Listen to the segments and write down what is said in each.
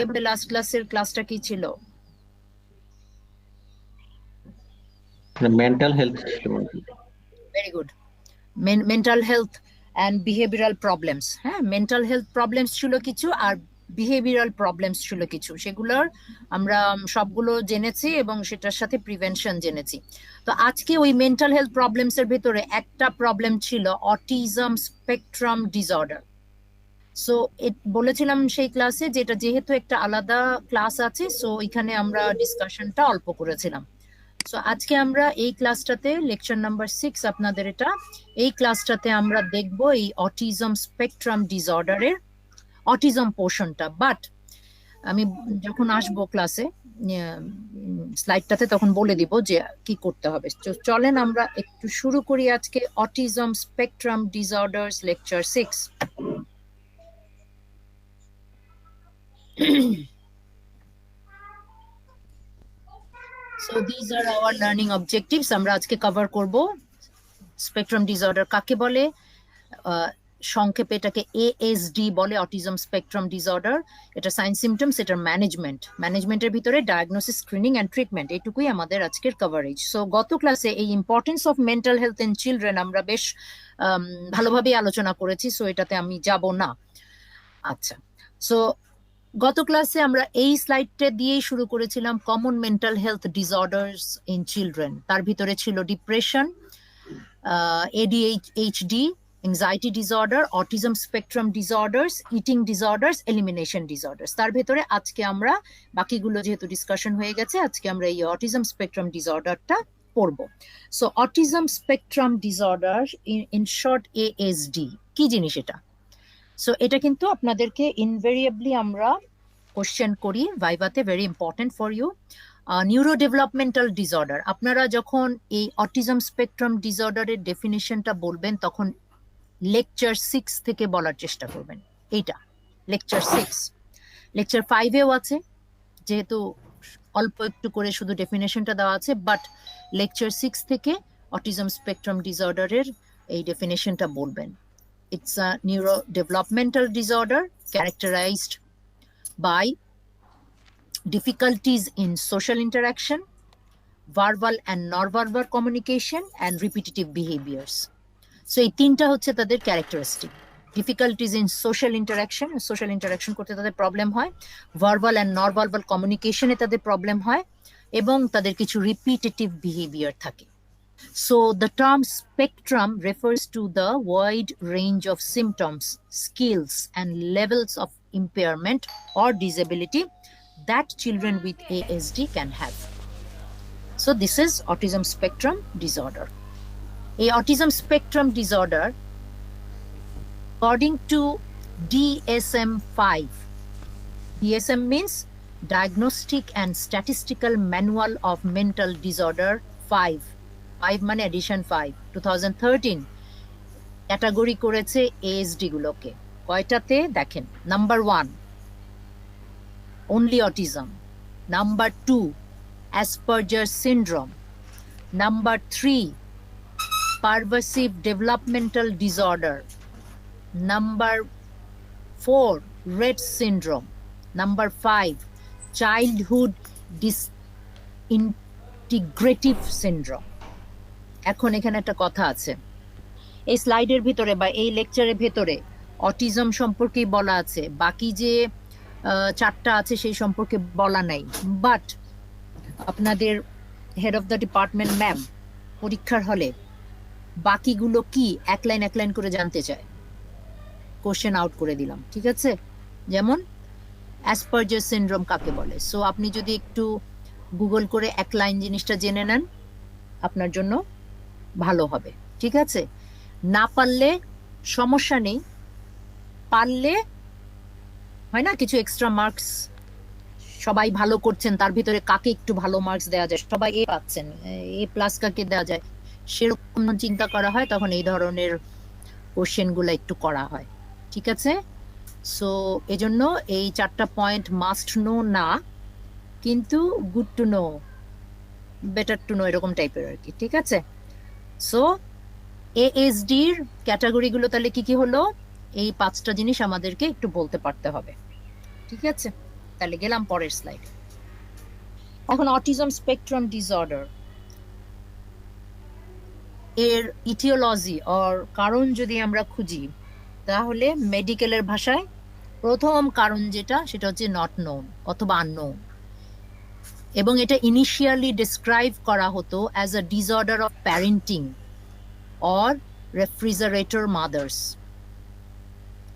এবারে লাস্ট ক্লাসের ক্লাসটা কি ছিল? Mental health. Very good. Mental health and behavioural problems. হ্যাঁ, মেন্টাল হেলথ প্রবলেমস ছিল কিছু, আর বিহেভিয়ারাল প্রবলেমস ছিল কিছু। সেগুলোর আমরা সবগুলো জেনেছি এবং সেটার সাথে প্রিভেনশন জেনেছি। তো আজকে ওই মেন্টাল হেলথ প্রবলেমস এর ভেতরে একটা প্রবলেম ছিল অটিজম স্পেকট্রাম ডিসঅর্ডার। সো বলেছিলাম সেই ক্লাসে যেটা যেহেতু একটা আলাদা ক্লাস আছে, সো এখানে আমরা ডিসকাশনটা অল্প করেছিলাম। সো আজকে আমরা এই ক্লাসটাতে লেকচার নাম্বার 6 আপনাদের এটা, এই ক্লাসটাতে আমরা দেখব এই অটিজম স্পেকট্রাম ডিসঅর্ডারের অটিজম পোর্শনটা। বাট আমি যখন আসবো ক্লাসে স্লাইডটাতে তখন বলে দিব যে কি করতে হবে। চলেন আমরা একটু শুরু করি আজকে autism spectrum disorders lecture 6। So these are our learning objectives. আমরা আজকে কভার করব স্পেকট্রাম ডিসঅর্ডার কাকে বলে, সংক্ষেপে এটাকে এএসডি বলে, অটিজম স্পেকট্রাম ডিসঅর্ডার। এটা সাইন সিমটমস, এটার ম্যানেজমেন্টের ভিতরে ডায়াগনোসিস, স্ক্রিনিং অ্যান্ড ট্রিটমেন্ট, এইটুকুই আমাদের আজকের কভারেজ। সো গত ক্লাসে এই importance of mental health in children আমরা বেশ ভালোভাবেই আলোচনা করেছি, সো এটাতে আমি যাব না। আচ্ছা, সো গত ক্লাসে আমরা এই স্লাইডটা দিয়েই শুরু করেছিলাম common mental health disorders in children. তার ভিতরে ছিল depression, ADHD, anxiety disorder, autism spectrum disorders, eating disorders, elimination disorders। তার ভেতরে আজকে আমরা বাকিগুলো যেহেতু ডিসকাশন হয়ে গেছে, আজকে আমরা এই অটিজম স্পেকট্রাম ডিসঅর্ডারটা পড়ব। So autism spectrum disorder in short ASD কি জিনিস এটা? সো এটা কিন্তু আপনাদেরকে ইনভেরিয়েবলি আমরা কোশ্চেন করি ভাইভাতে, very important for you. Neurodevelopmental disorder, আপনারা যখন এই অটিজম স্পেকট্রাম ডিসঅর্ডারের ডেফিনিশনটা বলবেন তখন লেকচার 6 থেকে বলার চেষ্টা করবেন। এইটা লেকচার 6, লেকচার 5-এও আছে, যেহেতু অল্প একটু করে শুধু ডেফিনেশনটা দেওয়া আছে, বাট লেকচার 6 থেকে অটিজম স্পেকট্রাম ডিসঅর্ডারের এই ডেফিনেশনটা বলবেন। It's a neurodevelopmental disorder characterized by difficulties in social interaction, verbal and non-verbal communication, and repetitive behaviors. So এই তিনটা হচ্ছে তাদের characteristic. Difficulties in social interaction করতে তাদের প্রবলেম হয়, ভার্বাল অ্যান্ড নন ভার্বাল কমিউনিকেশনে তাদের প্রবলেম হয়, এবং তাদের কিছু রিপিটেটিভ বিহেভিয়ার থাকে। So the term spectrum refers to the wide range of symptoms, skills, and levels of impairment or disability that children with ASD can have. So this is autism spectrum disorder. A autism spectrum disorder, according to DSM-5, DSM means Diagnostic and Statistical Manual of Mental Disorder 5 মানে addition 5 2013 category করেছে ASD গুলোকে। কয়টাতে দেখেন? Number 1 only autism, number 2 Asperger syndrome, number 3 pervasive developmental disorder, number 4 Rett syndrome, number 5 childhood disintegrative syndrome। এখন এখানে একটা কথা আছে, এই স্লাইডের ভিতরে বা এই লেকচারের ভেতরে অটিজম সম্পর্কেই বলা আছে, বাকি যে 4টা আছে সেই সম্পর্কে বলা নাই। বাট আপনাদের head of the department ma'am পরীক্ষার হলে বাকিগুলো কি এক লাইন করে জানতে চায়, কোশ্চেন আউট করে দিলাম, ঠিক আছে? যেমন অ্যাসপারজার সিনড্রোম কাকে বলে। সো আপনি যদি একটু গুগল করে এক লাইন জিনিসটা জেনে নেন আপনার জন্য ভালো হবে, ঠিক আছে? না পারলে সমস্যা নেই, পারলে হয় না কিছু এক্সট্রা মার্কস, সবাই ভালো করছেন তার ভিতরে কাকে একটু ভালো মার্কস দেওয়া যায়, সবাই এ পাচ্ছেন, এ প্লাস কাকে দেওয়া যায়, সেরকম চিন্তা করা হয়, তখন এই ধরনের কোশ্চেন গুলো একটু করা হয়, ঠিক আছে? সো এজন্য এই 4টা পয়েন্ট মাস্ট নো না, কিন্তু good to know, better to know, এরকম টাইপের আর কি, ঠিক আছে? সো এএসডির ক্যাটাগরিগুলো তাহলে কি কি হলো, এই 5টা জিনিস আমাদেরকে একটু বলতে পারতে হবে, ঠিক আছে? তাহলে গেলাম পরের স্লাইড। এখন অটিজম স্পেকট্রাম ডিসঅর্ডার এর ইটিওলজি অর কারণ যদি আমরা খুঁজি, তাহলে মেডিকেলের ভাষায় প্রথম কারণ যেটা, সেটা হচ্ছে নট নোন অথবা আননোন, এবং এটা ইনিশিয়ালি ডিসক্রাইব করা হতো as a disorder of parenting or refrigerator mother's.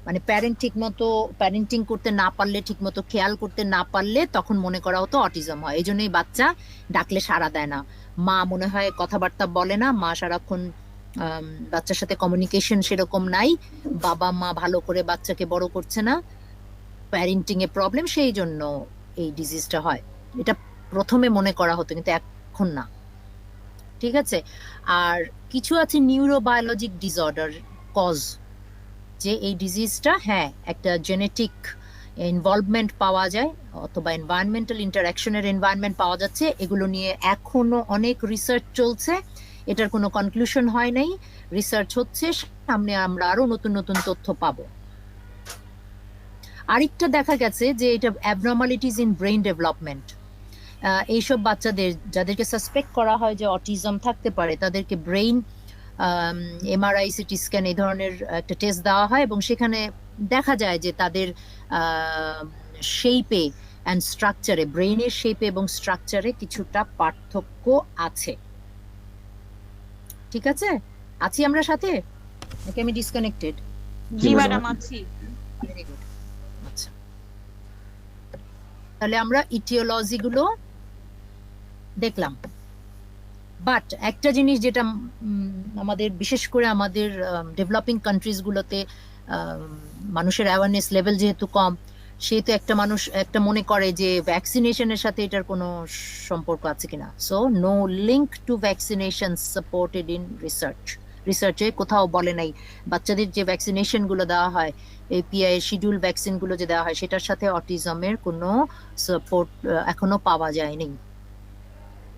মানে প্যারেন্টিং করতে না পারলে, ঠিক মতো খেয়াল করতে না পারলে, তখন মনে করা হতো অটিজম হয়। এই জন্যই বাচ্চা ডাকলে সাড়া দেয় না, মা মনে হয় কথাবার্তা বলে না, মা সারাক্ষণ বাচ্চার সাথে কমিউনিকেশন সেরকম নাই, বাবা মা ভালো করে বাচ্চাকে বড় করছে না, প্যারেন্টিং এ প্রবলেম, সেই জন্য এই ডিজিজটা হয়। এটা প্রথমে মনে করা হতো, কিন্তু এখন না। ঠিক আছে। আর কিছু আছে নিউরোবায়োলজিক ডিসঅর্ডার কজ, যে এই ডিজিজটা হ্যাঁ একটা জেনেটিক ইনভলভমেন্ট পাওয়া যায় অথবা এনভায়রনমেন্টাল ইন্টারাকশনের এনভায়রনমেন্ট পাওয়া যাচ্ছে। এগুলো নিয়ে এখনো অনেক রিসার্চ চলছে, এটার কোনো কনক্লুশন হয় নাই, রিসার্চ হচ্ছে, সামনে আমরা আরো নতুন নতুন তথ্য পাবো। আরেকটা দেখা গেছে যে এটা অ্যাবনর্মালিটিজ ইন ব্রেইন ডেভেলপমেন্ট। এইসব বাচ্চাদের যাদেরকে সাসপেক্ট করা হয় যে অটিজম থাকতে পারে, তাদেরকে ব্রেইন এমআরআই, সিটি স্ক্যান, এই ধরনের একটা টেস্ট দেওয়া হয়, এবং সেখানে দেখা যায় যে তাদের শেপে অ্যান্ড স্ট্রাকচারে, ব্রেইনের শেপে এবং স্ট্রাকচারে কিছুটা পার্থক্য আছে। ঠিক আছে, আছি আমরা সাথে নাকি আমি ডিসকানেক্টেড? জি ম্যাডাম আছি। Very good. আচ্ছা, তাহলে আমরা ইটিওলজি গুলো দেখলাম। বাট একটা জিনিস যেটা আমাদের, বিশেষ করে আমাদের ডেভেলপিং কান্ট্রিজ গুলোতে মানুষের অ্যাওয়ারনেস লেভেল যেহেতু কম, সেহেতু একটা মনে করে যে ভ্যাকসিনেশনের সাথে এটার কোনো সম্পর্ক আছে কিনা। So no link to vaccination supported in রিসার্চে কোথাও বলে নাই বাচ্চাদের যে ভ্যাকসিনেশন গুলো দেওয়া হয়, এপিআই শিডিউল ভ্যাকসিন গুলো যে দেওয়া হয়, সেটার সাথে অটিজমের কোনো সাপোর্ট এখনো পাওয়া যায়নি।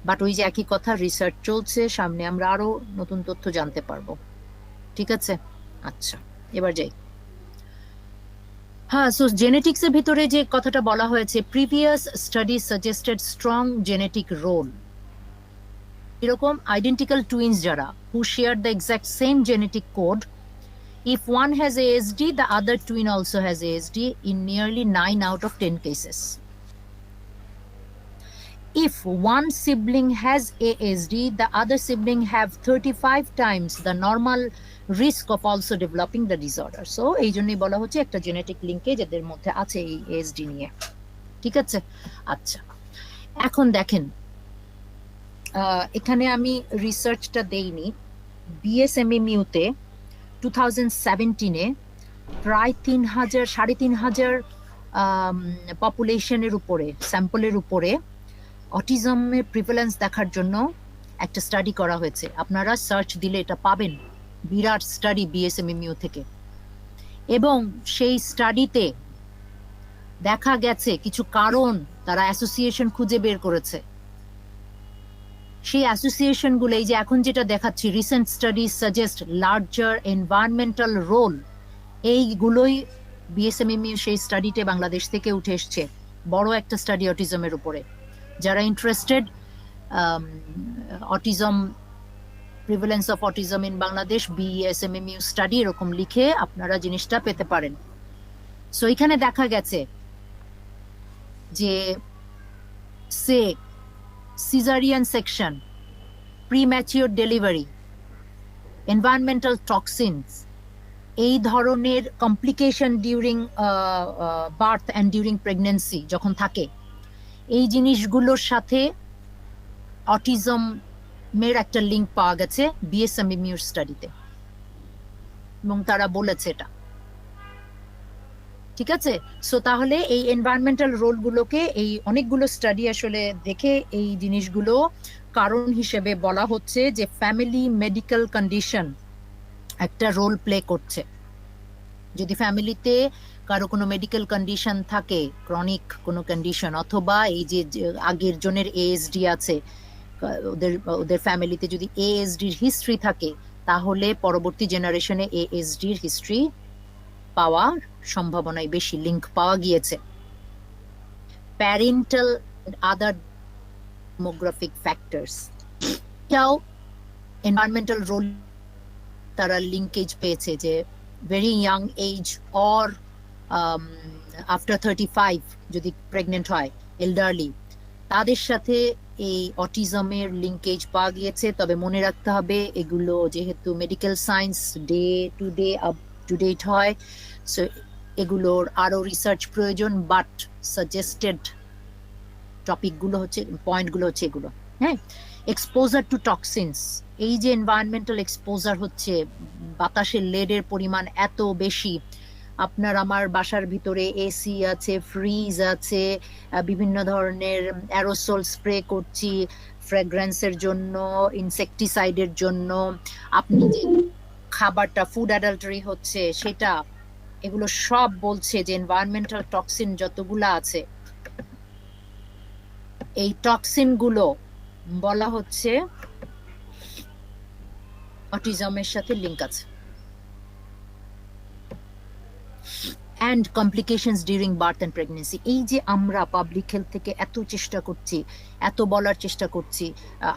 বাট ওই যে একই কথা, রিসার্চ চলছে, সামনে আমরা আরো নতুন তথ্য জানতে পারবো। ঠিক আছে, আচ্ছা এবার যাই। হ্যাঁ, সো জেনেটিক্স এর ভিতরে যে কথাটা বলা হয়েছে, previous study suggested strong genetic role. এরকম আইডেন্টিক্যাল টুইনস যারা, who share the exact same genetic code, if one has ASD, the other twin also has ASD in nearly 9 out of 10 cases. If one sibling has ASD, the other sibling have 35 times the normal risk of also developing the disorder. So এই জন্যই বলা হচ্ছে একটা genetic linkage এদের মধ্যে আছে এই ASD নিয়ে। ঠিক আছে, আচ্ছা এখন দেখেন, এখানে আমি রিসার্চটা দেইনি, BSMMU তে 2017-এ প্রায় 3,000-3,500 পপুলেশনের উপরে, স্যাম্পলের উপরে অটিজমের প্রিভ্যালেন্স দেখার জন্য একটা স্টাডি করা হয়েছে। আপনারা সার্চ দিলে এটা পাবেন, বিরাট স্টাডি BSMMU থেকে। এবং সেই স্টাডিতে দেখা গেছে কিছু কারণ তারা অ্যাসোসিয়েশন খুঁজে বের করেছে। সেই অ্যাসোসিয়েশন গুলো এই যে এখন যেটা দেখাচ্ছি, recent study suggest larger environmental role, এইগুলোই BSMMU সেই স্টাডিতে বাংলাদেশ থেকে উঠে এসছে, বড় একটা স্টাডি অটিজমের উপরে। যারা interested, autism, prevalence of autism in Bangladesh BSMMU study, এরকম লিখে আপনারা জিনিসটা পেতে পারেন। সো এখানে দেখা গেছে যে caesarean section, premature delivery, environmental toxins, এই ধরনের complication during birth and during pregnancy যখন থাকে, এই জিনিসগুলোর সাথে অটিজমের একটা লিঙ্ক পাওয়া গেছে BSMMU স্টাডিতে, এবং তারা বলেছে এটা। ঠিক আছে, সো তাহলে এই এনভায়রনমেন্টাল রোলগুলোকে এই অনেকগুলো স্টাডি আসলে দেখে এই জিনিসগুলো কারণ হিসেবে বলা হচ্ছে যে ফ্যামিলি মেডিকেল কন্ডিশন একটা রোল প্লে করছে। যদি ফ্যামিলিতে কারো কোনো মেডিকেল কন্ডিশন থাকে, ক্রনিক কোনো কন্ডিশন, অথবা এই যে আগের জনের ASD আছে, ওদের ফ্যামিলিতে যদি ASDর হিস্ট্রি থাকে, তাহলে পরবর্তী জেনারেশনে ASDর হিস্ট্রি পাওয়ার সম্ভাবনাই বেশি, লিঙ্ক পাওয়া গিয়েছে। প্যারেন্টাল আদার ডেমোগ্রাফিক ফ্যাক্টরস, এটাও এনভায়রনমেন্টাল রোল তারা লিঙ্কেজ পেয়েছে যে very young age or after 35 যদি প্রেগনেন্ট হয় এল্ডারলি, তাদের সাথে এই অটিজমের লিঙ্কেজ পাওয়া গিয়েছে। তবে মনে রাখতে হবে এগুলো যেহেতু medical science day to day up to date হয়, সো এগুলোর আরো রিসার্চ প্রয়োজন, বাট সাজেস্টেড টপিকগুলো হচ্ছে, পয়েন্টগুলো হচ্ছে এগুলো। হ্যাঁ, এক্সপোজার টু টক্সিনস, এই যে এনভায়রনমেন্টাল এক্সপোজার হচ্ছে, বাতাসের লেডের পরিমাণ এত বেশি, আপনার আমার বাসার ভিতরে এসি আছে, ফ্রিজ আছে, বিভিন্ন ধরনের অ্যারোসল স্প্রে করছি ফ্র্যাগ্রেন্সের জন্য, ইনসেকটিসাইডের জন্য, আপনি যে খাবারটা ফুড অ্যাডাল্টারি হচ্ছে সেটা, এগুলো সব বলছে যে এনভায়রনমেন্টাল টক্সিন যতগুলো আছে, এই টক্সিন গুলো বলা হচ্ছে অটিজমের সাথে লিংক আছে। And complications during birth and pregnancy, এই যে আমরা পাবলিক হেলথ থেকে এত চেষ্টা করছি, এত বলার চেষ্টা করছি,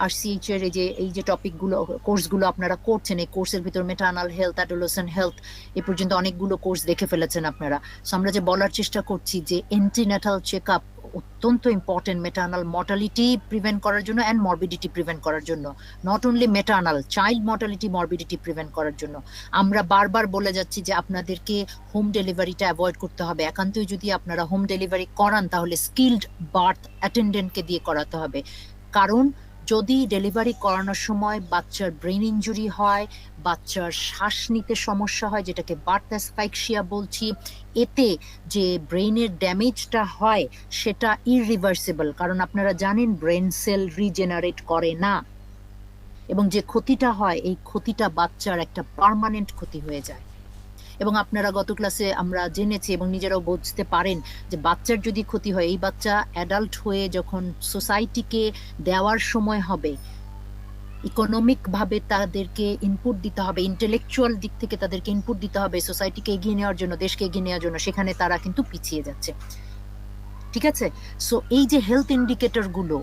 RCH এর এই যে টপিকগুলো, কোর্সগুলো আপনারা করছেন, এই কোর্সের ভিতর ম্যাটারনাল হেলথ, অ্যাডোলেসেন্ট হেলথ, এ পর্যন্ত অনেকগুলো কোর্স দেখে ফেলেছেন আপনারা। সো আমরা যে বলার চেষ্টা করছি যে এন্টিন্যাটাল চেক আপ অত্যন্ত ইম্পর্টেন্ট ম্যাটারনাল মর্টালিটি প্রিভেন্ট করার জন্য অ্যান্ড মরবিডিটি প্রিভেন্ট করার জন্য, not only maternal, child mortality morbidity prevent করার জন্য। আমরা বারবার বলে যাচ্ছি যে আপনাদেরকে হোম ডেলিভারিটা অ্যাভয়েড করতে হবে। একান্তই যদি আপনারা হোম ডেলিভারি করান তাহলে স্কিলড বার্থ অ্যাটেন্ডেন্টকে দিয়ে করাতে হবে, কারণ যদি ডেলিভারি করানোর সময় বাচ্চার ব্রেন ইনজুরি হয়, বাচ্চার শ্বাস নিতে সমস্যা হয়, যেটাকে বার্থ অ্যাসফাইক্সিয়া বলছি, এতে যে ব্রেইনের ড্যামেজটা হয় সেটা ইররিভার্সিবল, কারণ আপনারা জানেন ব্রেন সেল রিজেনারেট করে না, এবং যে ক্ষতিটা হয় এই ক্ষতিটা বাচ্চার একটা পার্মানেন্ট ক্ষতি হয়ে যায়। এবং আপনারা গত ক্লাসে আমরা জেনেছি এবং নিজেরাও বুঝতে পারেন যে বাচ্চার যদি ক্ষতি হয়, এই বাচ্চা অ্যাডাল্ট হয়ে যখন সোসাইটিকে দেওয়ার সময় হবে, ইকোনমিক ভাবে তাদেরকে ইনপুট দিতে হবে, ইন্টেলেকচুয়াল দিক থেকে তাদেরকে ইনপুট দিতে হবে সোসাইটিকে এগিয়ে নেওয়ার জন্য, দেশকে এগিয়ে নেওয়ার জন্য, সেখানে তারা কিন্তু পিছিয়ে যাচ্ছে। ঠিক আছে, সো এই যে হেলথ ইন্ডিকেটর গুলো,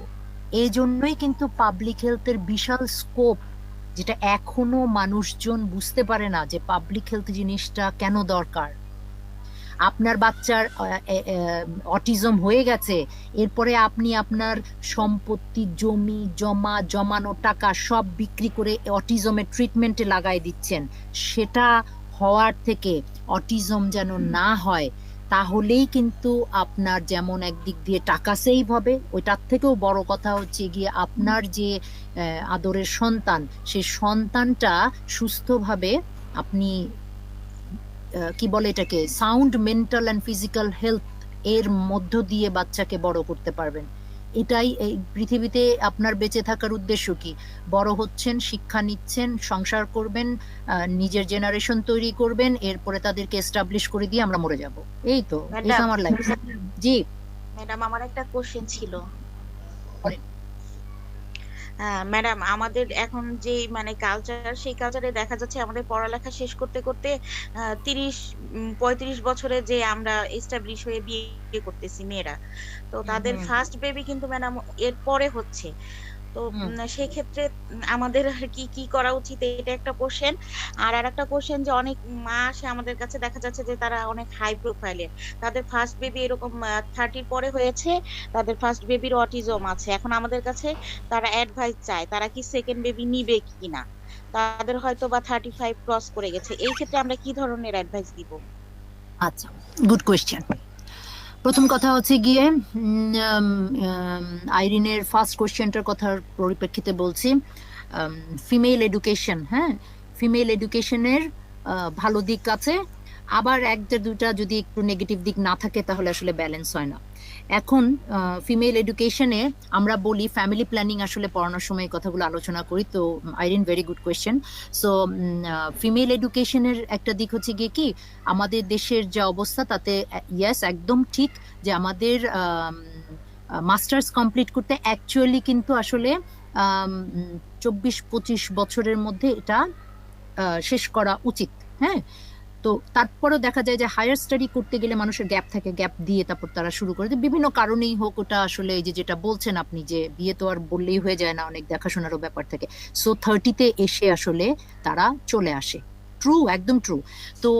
এই জন্যই কিন্তু পাবলিক হেলথের বিশাল স্কোপ, যেটা এখনো মানুষজন বুঝতে পারে না যে পাবলিক হেলথ জিনিসটা কেন দরকার। আপনার বাচ্চার অটিজম হয়ে গেছে, এরপরে আপনি আপনার সম্পত্তি, জমি জমা, জমানো টাকা সব বিক্রি করে অটিজমের ট্রিটমেন্টে লাগাই দিচ্ছেন, সেটা হওয়ার থেকে অটিজম যেন না হয়, তাহলেই কিন্তু আপনার যেমন একদিক দিয়ে টাকা সেভ হবে, ওইটার থেকেও বড় কথা হচ্ছে গিয়ে আপনার যে আদরের সন্তান, সেই সন্তানটা সুস্থভাবে আপনি কি বলে এটাকে sound mental and physical health এর মধ্য দিয়ে বাচ্চাকে বড় করতে পারবেন। এটাই এই পৃথিবীতে আপনার বেঁচে থাকার উদ্দেশ্য কি? বড় হচ্ছেন, শিক্ষা নিচ্ছেন, সংসার করবেন, নিজের জেনারেশন তৈরি করবেন, এরপরে তাদেরকে এস্টাবলিশ করে দিয়ে আমরা মরে যাব। এই তো এই তো আমার লাইফ। জি ম্যাডাম, আমার একটা কোশ্চেন ছিল। ম্যাডাম, আমাদের এখন যে মানে কালচার, সেই কালচারে দেখা যাচ্ছে আমাদের পড়ালেখা শেষ করতে করতে 30-35 বছরে যে আমরা এস্টাবলিশ হয়ে বিয়ে করতেছি মেয়েরা, তো তাদের ফার্স্ট বেবি কিন্তু ম্যাডাম এর পরে হচ্ছে। তো সেই ক্ষেত্রে আমাদের আর কি কি করা উচিত, এটা একটা কোশ্চেন। আর একটা কোশ্চেন যে অনেক মা আসে আমাদের কাছে, দেখা যাচ্ছে যে তারা অনেক হাই প্রোফাইলের, তাদের ফার্স্ট বেবি এরকম 30 পরে হয়েছে, তাদের ফার্স্ট বেবির অটিজম আছে, এখন আমাদের কাছে তারা অ্যাডভাইস চায় তারা কি সেকেন্ড বেবি নিবে কিনা, তাদের হয়তো বা 35 ক্রস করে গেছে, এই ক্ষেত্রে আমরা কি ধরনের অ্যাডভাইস দিব? আচ্ছা, গুড কোয়েশ্চেন। প্রথম কথা হচ্ছে গিয়ে আইরিনের ফার্স্ট কোয়েশ্চেনটার কথার পরিপ্রেক্ষিতে বলছি, ফিমেল এডুকেশন, হ্যাঁ, ফিমেল এডুকেশনের ভালো দিক আছে, আবার একটা দুটা যদি একটু নেগেটিভ দিক না থাকে তাহলে আসলে ব্যালেন্স হয় না। এখন ফিমেল এডুকেশনে আমরা বলি ফ্যামিলি প্ল্যানিং আসলে পড়ানোর সময় কথাগুলো আলোচনা করি, তো Irene very good question. So female এডুকেশনের একটা দিক হচ্ছে গিয়ে কি, আমাদের দেশের যে অবস্থা তাতে ইয়েস একদম ঠিক যে আমাদের মাস্টার্স কমপ্লিট করতে অ্যাকচুয়ালি কিন্তু আসলে 24-25 বছরের মধ্যে এটা শেষ করা উচিত। হ্যাঁ, তো তারপরও দেখা যায় যে হায়ার স্টাডি করতে গেলে মানুষের গ্যাপ থাকে, গ্যাপ দিয়ে তারপর তারা শুরু করে, বিভিন্ন কারণেই হোক, ওটা আসলে এই যে যেটা বলছেন আপনি যে বিয়ে তো আর বললেই হয়ে যায় না, অনেক দেখাশোনারও ব্যাপার থাকে। সো 30-তে এসে আসলে তারা চলে আসে। ট্রু, একদম ট্রু। তো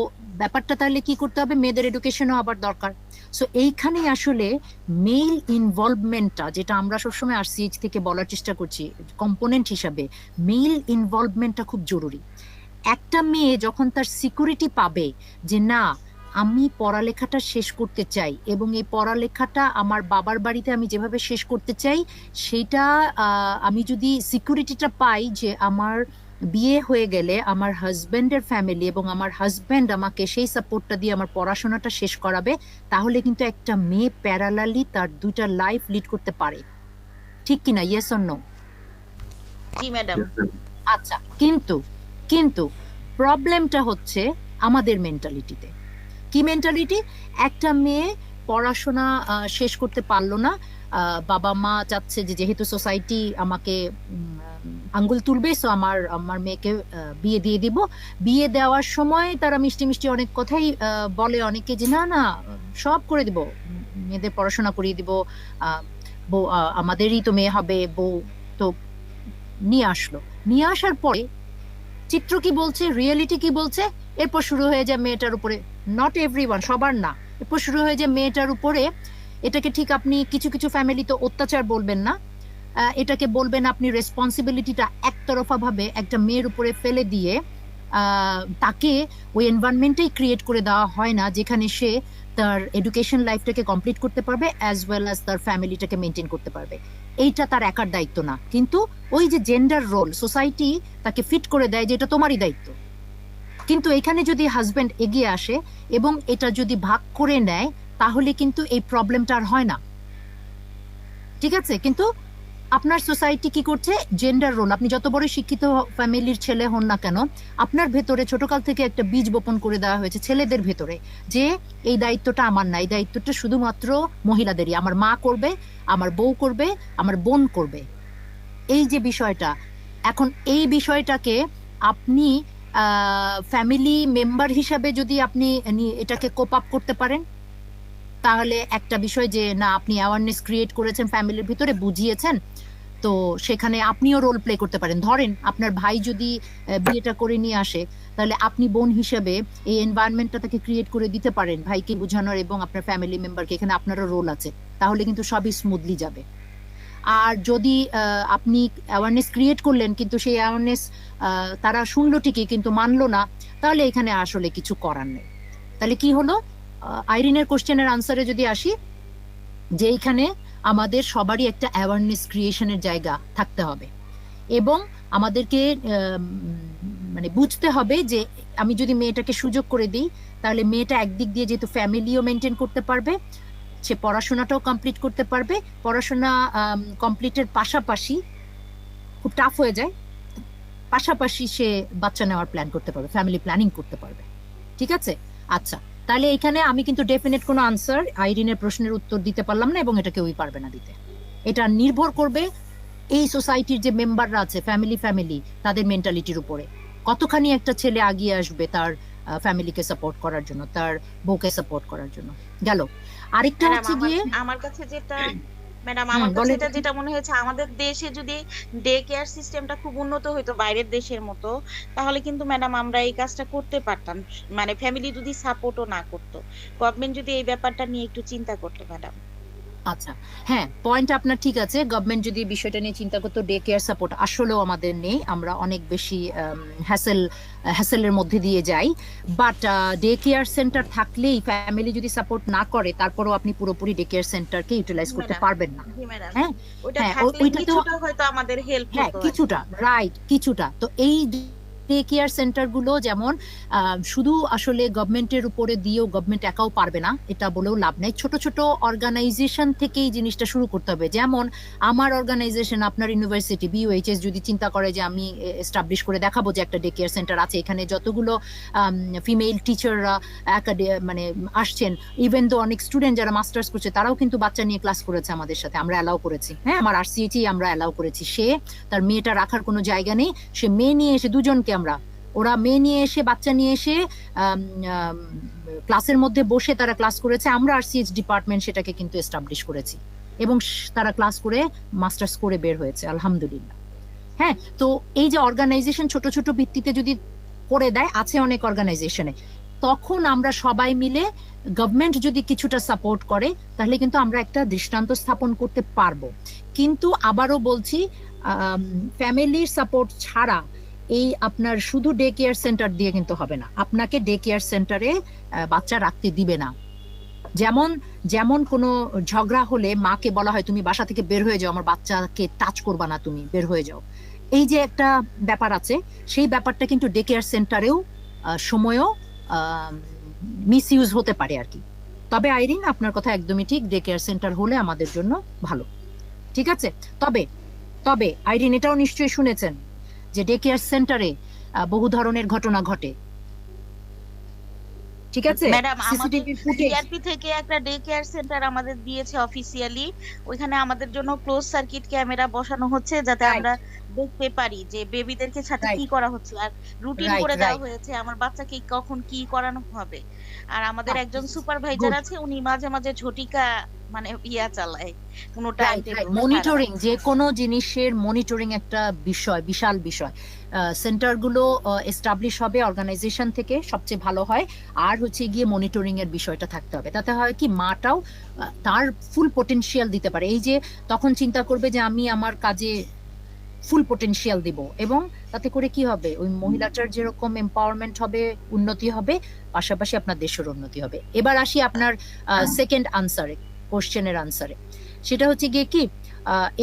ব্যাপারটা তাহলে কি করতে হবে, মেয়েদের এডুকেশনও আবার দরকার। সো এইখানেই আসলে মেল ইনভলভমেন্টটা, যেটা আমরা সবসময় আরসিএইচ থেকে বলার চেষ্টা করছি কম্পোনেন্ট হিসাবে, মেল ইনভলভমেন্টটা খুব জরুরি। একটা মেয়ে যখন তার সিকিউরিটি পাবে যে না, আমি পড়ালেখাটা শেষ করতে চাই এবং এই পড়ালেখাটা আমার বাবার বাড়িতে আমি যেভাবে শেষ করতে চাই সেটা, আমি যদি সিকিউরিটিটা পাই যে আমার বিয়ে হয়ে গেলে আমার হাজবেন্ডের ফ্যামিলি এবং আমার হাজবেন্ড আমাকে সেই সাপোর্টটা দিয়ে আমার পড়াশোনাটা শেষ করাবে, তাহলে কিন্তু একটা মেয়ে প্যারালালি তার দুইটা লাইফ লিড করতে পারে। ঠিক কিনা? Yes or no? জি ম্যাডাম। আচ্ছা, কিন্তু কিন্তু প্রবলেমটা হচ্ছে আমাদের মেন্টালিটিতে। কি মেন্টালিটি? একটা মেয়ে পড়াশোনা শেষ করতে পারলো না, বাবা মা চাচ্ছে যে যেহেতু সোসাইটি আমাকে আঙ্গুল তুলবে, সো আমার আমার মেয়েকে বিয়ে দিয়ে দিব। বিয়ে দেওয়ার সময় তারা মিষ্টি মিষ্টি অনেক কথাই বলে অনেকে, যে না না, সব করে দিব, মেয়েদের পড়াশোনা করিয়ে দিব, বউ আমাদেরই তো মেয়ে হবে, বউ তো নিয়ে আসলো। নিয়ে আসার পরে চিত্র কি বলছে, রিয়েলিটি কি বলছে, এরপর শুরু হয়ে যায় মেয়েটার উপরে, নট এভরিওয়ান, সবার না, এরপর শুরু হয়ে যায় মেয়েটার উপরে। এটাকে ঠিক আপনি কিছু কিছু ফ্যামিলি তো অত্যাচার বলবেন না, এটাকে বলবেন আপনি রেসপন্সিবিলিটিটা একতরফা ভাবে একটা মেয়ের উপরে ফেলে দিয়ে তাকে ওই এনভায়রনমেন্টেই ক্রিয়েট করে দেওয়া হয় না যেখানে সে তার এডুকেশন লাইফটাকে কমপ্লিট করতে পারবে অ্যাজ ওয়েল অ্যাজ তার ফ্যামিলিটাকে মেনটেন করতে পারবে। এইটা তার একার দায়িত্ব না, কিন্তু ওই যে জেন্ডার রোল সোসাইটি তাকে ফিট করে দেয় যে এটা তোমারই দায়িত্ব। কিন্তু এখানে যদি হাজবেন্ড এগিয়ে আসে এবং এটা যদি ভাগ করে নেয়, তাহলে কিন্তু এই প্রবলেমটা আর হয় না। ঠিক আছে? কিন্তু আপনার সোসাইটি কি করছে, জেন্ডার রোল, আপনি যত বড় শিক্ষিত ফ্যামিলির ছেলে হন না কেন, আপনার ভেতরে ছোটকাল থেকে একটা বীজ বপন করে দেওয়া হয়েছে ছেলেদের ভেতরে, যে এই দায়িত্বটা আমার না, এই দায়িত্বটা শুধুমাত্র মহিলাদেরই, আমার মা করবে, আমার বউ করবে, আমার বোন করবে। এই যে বিষয়টা, এখন এই বিষয়টাকে আপনি ফ্যামিলি মেম্বার হিসাবে যদি আপনি এটাকে কোপ আপ করতে পারেন, তাহলে একটা বিষয় যে না, আপনি অ্যাওয়ারনেস ক্রিয়েট করেছেন ফ্যামিলির ভিতরে, বুঝিয়েছেন, তো সেখানে আপনিও রোল প্লে করতে পারেন। ধরেন আপনার ভাই যদি বিয়েটা করে নিয়ে আসে, তাহলে আপনি বোন হিসেবে এই এনভায়রনমেন্টটা তাকে ক্রিয়েট করে দিতে পারেন, ভাইকে বোঝানোর এবং আপনার ফ্যামিলি মেম্বারকে, এখানে আপনারও রোল আছে, তাহলে কিন্তু সবই স্মুথলি যাবে। আর যদি আপনি অ্যাওয়ারনেস ক্রিয়েট করলেন কিন্তু সেই অ্যাওয়ারনেস তারা শুনলো ঠিকই কিন্তু মানলো না, তাহলে এখানে আসলে কিছু করার নেই। তাহলে কি হলো, আইরিনের কোশ্চেনের আনসারে যদি আসি, যে এইখানে আমাদের সবারই একটা অ্যাওয়ারনেস ক্রিয়েশনের জায়গা থাকতে হবে এবং আমাদেরকে মানে বুঝতে হবে যে আমি যদি মেয়েটাকে সুযোগ করে দিই, তাহলে মেয়েটা একদিক দিয়ে যেহেতু ফ্যামিলিও মেনটেন করতে পারবে, সে পড়াশোনাটাও কমপ্লিট করতে পারবে, পড়াশোনা কমপ্লিটের পাশাপাশি খুব টাফ হয়ে যায়, পাশাপাশি সে বাচ্চা নেওয়ার প্ল্যান করতে পারবে, ফ্যামিলি প্ল্যানিং করতে পারবে। ঠিক আছে? আচ্ছা, তাহলে এখানে আমি কিন্তু ডেফিনেট কোনো আনসার আইরিনের প্রশ্নের উত্তর দিতে পারলাম না এবং এটা কেউই পারবে না দিতে। এটা নির্ভর করবে এই সোসাইটির যে মেম্বাররা আছে, ফ্যামিলি তাদের মেন্টালিটির উপরে, কতখানি একটা ছেলে আগিয়ে আসবে তার ফ্যামিলিকে সাপোর্ট করার জন্য, তার বউকে সাপোর্ট করার জন্য। গেল আরেকটা ম্যাডাম হচ্ছে গিয়ে, আমার কাছে যেটা ম্যাডাম আমার কাছে এটা যেটা মনে হয়েছে, আমাদের দেশে যদি ডে কেয়ার সিস্টেমটা খুব উন্নত হইতো বাইরের দেশের মতো, তাহলে কিন্তু ম্যাডাম আমরা এই কাজটা করতে পারতাম। মানে ফ্যামিলি যদি সাপোর্টও না করতো, গভর্নমেন্ট যদি এই ব্যাপারটা নিয়ে একটু চিন্তা করতো ম্যাডাম। আচ্ছা, হ্যাঁ, পয়েন্ট আপনার ঠিক আছে, গভর্নমেন্ট যদি বিষয়টা নিয়ে চিন্তা করতো। ডে কেয়ার সাপোর্ট আসলেও আমাদের নেই, আমরা অনেক বেশি হ্যাসেলের মধ্যে দিয়ে যাই। বাট ডে কেয়ার সেন্টার থাকলেই ফ্যামিলি যদি সাপোর্ট না করে, তারপরেও আপনি পুরোপুরি ডে কেয়ার সেন্টারকে ইউটিলাইজ করতে পারবেন না। হ্যাঁ, ওইটা হ্যাঁ, থাকলে ওইটা তো কিছুটা হয়তো আমাদের হেল্প হ্যাঁ, হতো। কিছুটা রাইট, কিছুটা তো এই ডে কেয়ার সেন্টার গুলো যেমন শুধু আসলে গভর্নমেন্টের উপরে দিয়েও গভর্নমেন্ট একাও পারবে না, এটা বলেও লাভ নাই। ছোট ছোট অর্গানাইজেশন থেকেই জিনিসটা শুরু করতে হবে। যেমন আমার অর্গানাইজেশন, আপনার ইউনিভার্সিটি বিইউএইচএস যদি চিন্তা করে যে আমি এস্টাবলিশ করে দেখাবো যে একটা ডে কেয়ার সেন্টার আছে, এখানে যতগুলো ফিমেল টিচাররা মানে আসছেন, ইভেন তো অনেক স্টুডেন্ট যারা মাস্টার্স করছে তারাও কিন্তু বাচ্চা নিয়ে ক্লাস করেছে আমাদের সাথে, আমরা অ্যালাউ করেছি। হ্যাঁ, আমার আরসিএইচই আমরা অ্যালাউ করেছি। সে তার মেয়েটা রাখার কোনো জায়গা নেই, সে মেয়ে নিয়ে এসে দুজনকে আমরা ওরা মেয়ে নিয়ে এসে, বাচ্চা নিয়ে এসে ক্লাসের মধ্যে বসে তারা ক্লাস করেছে। আমরা আরসিএইচ ডিপার্টমেন্ট সেটাকে কিন্তু এস্টাবলিশ করেছি, এবং তারা ক্লাস করে মাস্টার্স করে বের হয়েছে আলহামদুলিল্লাহ। হ্যাঁ, তো এই যে অর্গানাইজেশন ছোট ছোট ভিত্তিতে যদি করে দেয়, আছে অনেক অর্গানাইজেশনে, তখন আমরা সবাই মিলে, গভর্নমেন্ট যদি কিছুটা সাপোর্ট করে, তাহলে কিন্তু আমরা একটা দৃষ্টান্ত স্থাপন করতে পারবো। কিন্তু আবারও বলছি, ফ্যামিলির সাপোর্ট ছাড়া এই আপনার শুধু ডে কেয়ার সেন্টার দিয়ে কিন্তু হবে না। আপনাকে ডে কেয়ার সেন্টারে বাচ্চা রাখতে দিবে না। যেমন যেমন কোনো ঝগড়া হলে মাকে বলা হয় তুমি বাসা থেকে বের হয়ে যাও, আমার বাচ্চাকে টাচ করবা না, তুমি বের হয়ে যাও। এই যে একটা ব্যাপার আছে, সেই ব্যাপারটা কিন্তু ডে কেয়ার সেন্টারেও সময়ও মিস ইউজ হতে পারে আর কি। তবে আইরিন, আপনার কথা একদমই ঠিক, ডে কেয়ার সেন্টার হলে আমাদের জন্য ভালো। ঠিক আছে, তবে তবে আইরিন এটাও নিশ্চয়ই শুনেছেন যে ডে কেয়ার সেন্টারে বহু ধরনের ঘটনা ঘটে। ঠিক আছে, ম্যাডাম, আমাদের সিসিটিভি ফুটেজ। সিআরপি থেকে একটা ডে কেয়ার সেন্টার আমাদের দিয়েছে অফিসিয়ালি। ওইখানে আমাদের জন্য ক্লোজ সার্কিট ক্যামেরা বসানো হচ্ছে, যাতে রাইট, আমরা দেখতে পারি যে বেবিদেরকে সাথে কি রাইট, করা হচ্ছে, আর রুটিন রাইট, করে দেওয়া রাইট, হয়েছে আমার বাচ্চাকে কখন কি করানো হবে। আর আমাদের একজন সুপারভাইজার গুড। আছে, উনি মাঝে মাঝে ঝটিকা মানে চালায়, কোনো টাইম রাইট, রাইট, টেবিল ছাড়া। মনিটরিং, যে কোনো জিনিসের মনিটরিং একটা বিষয়, বিশাল বিষয়। সেন্টারগুলো এস্টাবলিশ হবে অর্গানাইজেশন থেকে, সবচেয়ে ভালো হয়। আর হচ্ছে গিয়ে মনিটরিং এর বিষয়টা থাকতে হবে, তাতে হয় কি মাটাও তার ফুল পটেনশিয়াল দিতে পারে। এই যে তখন চিন্তা করবে যে আমি আমার কাজে ফুল পটেনশিয়াল দিব, এবং তাতে করে কি হবে, ওই মহিলাটার যেরকম এম্পাওয়ারমেন্ট হবে, উন্নতি হবে, পাশাপাশি আপনার দেশের উন্নতি হবে। এবার আসি আপনার সেকেন্ড আনসারে, কোশ্চেনের আনসারে। সেটা হচ্ছে গিয়ে কি,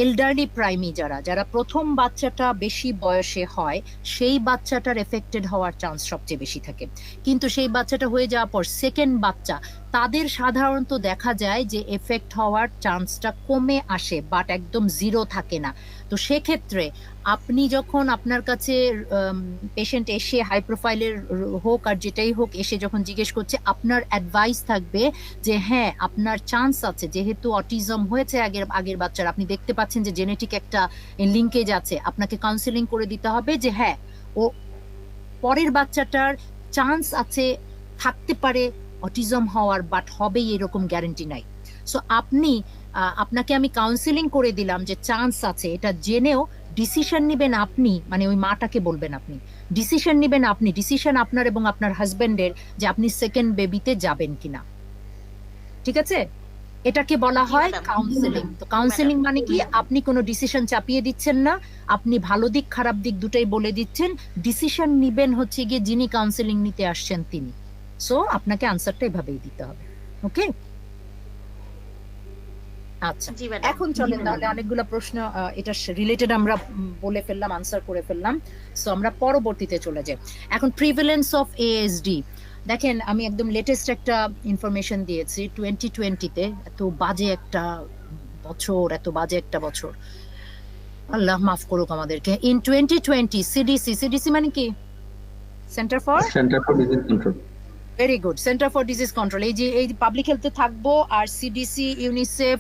এল্ডারলি প্রাইমি, যারা যারা প্রথম বাচ্চাটা বেশি বয়সে হয়, সেই বাচ্চাটার এফেক্টেড হওয়ার চান্স সবচেয়ে বেশি থাকে। কিন্তু সেই বাচ্চাটা হয়ে যাওয়ার পর সেকেন্ড বাচ্চা, তাদের সাধারণত দেখা যায় যে এফেক্ট হওয়ার চান্সটা কমে আসে, বাট একদম জিরো থাকে না। তো সেক্ষেত্রে আপনি যখন আপনার কাছে পেশেন্ট এসে, হাই প্রোফাইলের হোক আর যেটাই হোক, এসে যখন জিজ্ঞেস করছে, আপনার অ্যাডভাইস থাকবে যে হ্যাঁ আপনার চান্স আছে, যেহেতু অটিজম হয়েছে আগের আগের বাচ্চার, আপনি দেখতে পাচ্ছেন যে জেনেটিক একটা লিঙ্কেজ আছে, আপনাকে কাউন্সিলিং করে দিতে হবে যে হ্যাঁ, ও পরের বাচ্চাটার চান্স আছে, থাকতে পারে অটিজম হওয়ার, বাট হবে এরকম গ্যারান্টি নাই। সো আপনাকে আমি কাউন্সিলিং করে দিলাম যে চান্স আছে, এটা জেনেও ডিসিশন নেবেন আপনি, মানে ওই মাটাকে বলবেন আপনি, ডিসিশন নেবেন আপনি, ডিসিশন আপনার এবং আপনার হাজবেন্ডের, যে আপনি সেকেন্ড বেবিতে যাবেন কিনা। ঠিক আছে, এটাকে বলা জি হয় ম্যাডাম। কাউন্সেলিং। তো জি কাউন্সেলিং ম্যাডাম। মানে কি, আপনি কোনো ডিসিশন চাপিয়ে দিচ্ছেন না, আপনি ভালো দিক খারাপ দিক দুটাই বলে দিচ্ছেন, ডিসিশন নিবেন হচ্ছে গিয়ে যিনি কাউন্সেলিং নিতে আসছেন তিনি। সো আপনাকে আনসারটা এভাবেই দিতে হবে। ওকে, আচ্ছা, জি ম্যাডাম। এখন চলেন তাহলে, অনেকগুলো প্রশ্ন এটা রিলেটেড আমরা বলে ফেললাম, আনসার করে ফেললাম। সো আমরা পরবর্তীতে চলে যাই। এখন প্রিভ্যালেন্স অফ এএসডি, দেখেন আমি একদম লেটেস্ট একটা ইনফরমেশন দিয়েছি। 2020-তে এত বাজে একটা বছর, এত বাজে একটা বছর, আল্লাহ মাফ করুক আমাদেরকে। ইন 2020 সিডিসি মানে কি, centre for disease control. Very good, centre for disease control, এই পাবলিক হেলথে থাকবো, আর সিডিসি, ইউনিসেফ,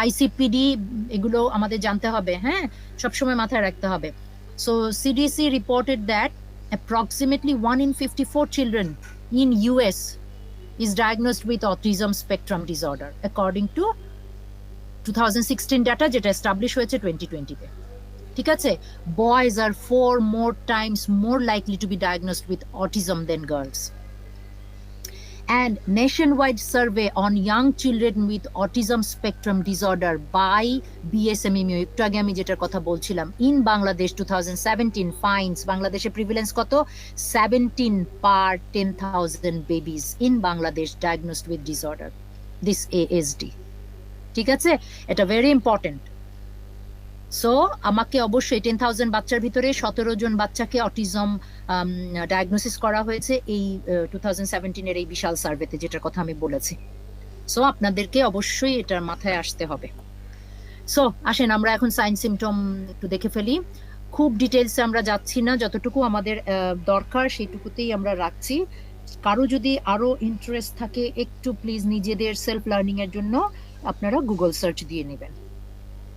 আইসিপিডি, এগুলো আমাদের জানতে হবে, হ্যাঁ, সবসময় মাথায় রাখতে হবে। So CDC reported that approximately 1 in 54 children in US is diagnosed with autism spectrum disorder according to 2016 data, যেটা এস্টাবলিশ হয়েছে 2020-তে। ঠিক আছে, boys are 4 more times more likely to be diagnosed with autism than girls. And nationwide survey on young children with autism spectrum disorder by BSMMU, একটু আগে আমি যেটার কথা বলছিলাম, in Bangladesh 2017 finds বাংলাদেশে প্রিভিলেন্স কত, 17 per 10,000 babies in Bangladesh diagnosed with disorder, this ASD. ঠিক আছে, এটা ভেরি ইম্পর্টেন্ট। সো আমাকে অবশ্যই 10,000 বাচ্চার ভিতরে 17 জন বাচ্চাকে অটিজম ডায়াগনোসিস করা হয়েছে এই 2017-এর এই বিশাল সার্ভেতে, যেটার কথা আমি বলেছি। সো আপনাদেরকে অবশ্যই এটার মাথায় আসতে হবে। সো আসেন আমরা এখন সাইন সিমটম একটু দেখে ফেলি। খুব ডিটেলসে আমরা যাচ্ছি না, যতটুকু আমাদের দরকার সেইটুকুতেই আমরা রাখছি। কারো যদি আরো ইন্টারেস্ট থাকে, একটু প্লিজ নিজেদের সেলফ লার্নিং এর জন্য আপনারা গুগল সার্চ দিয়ে নেবেন।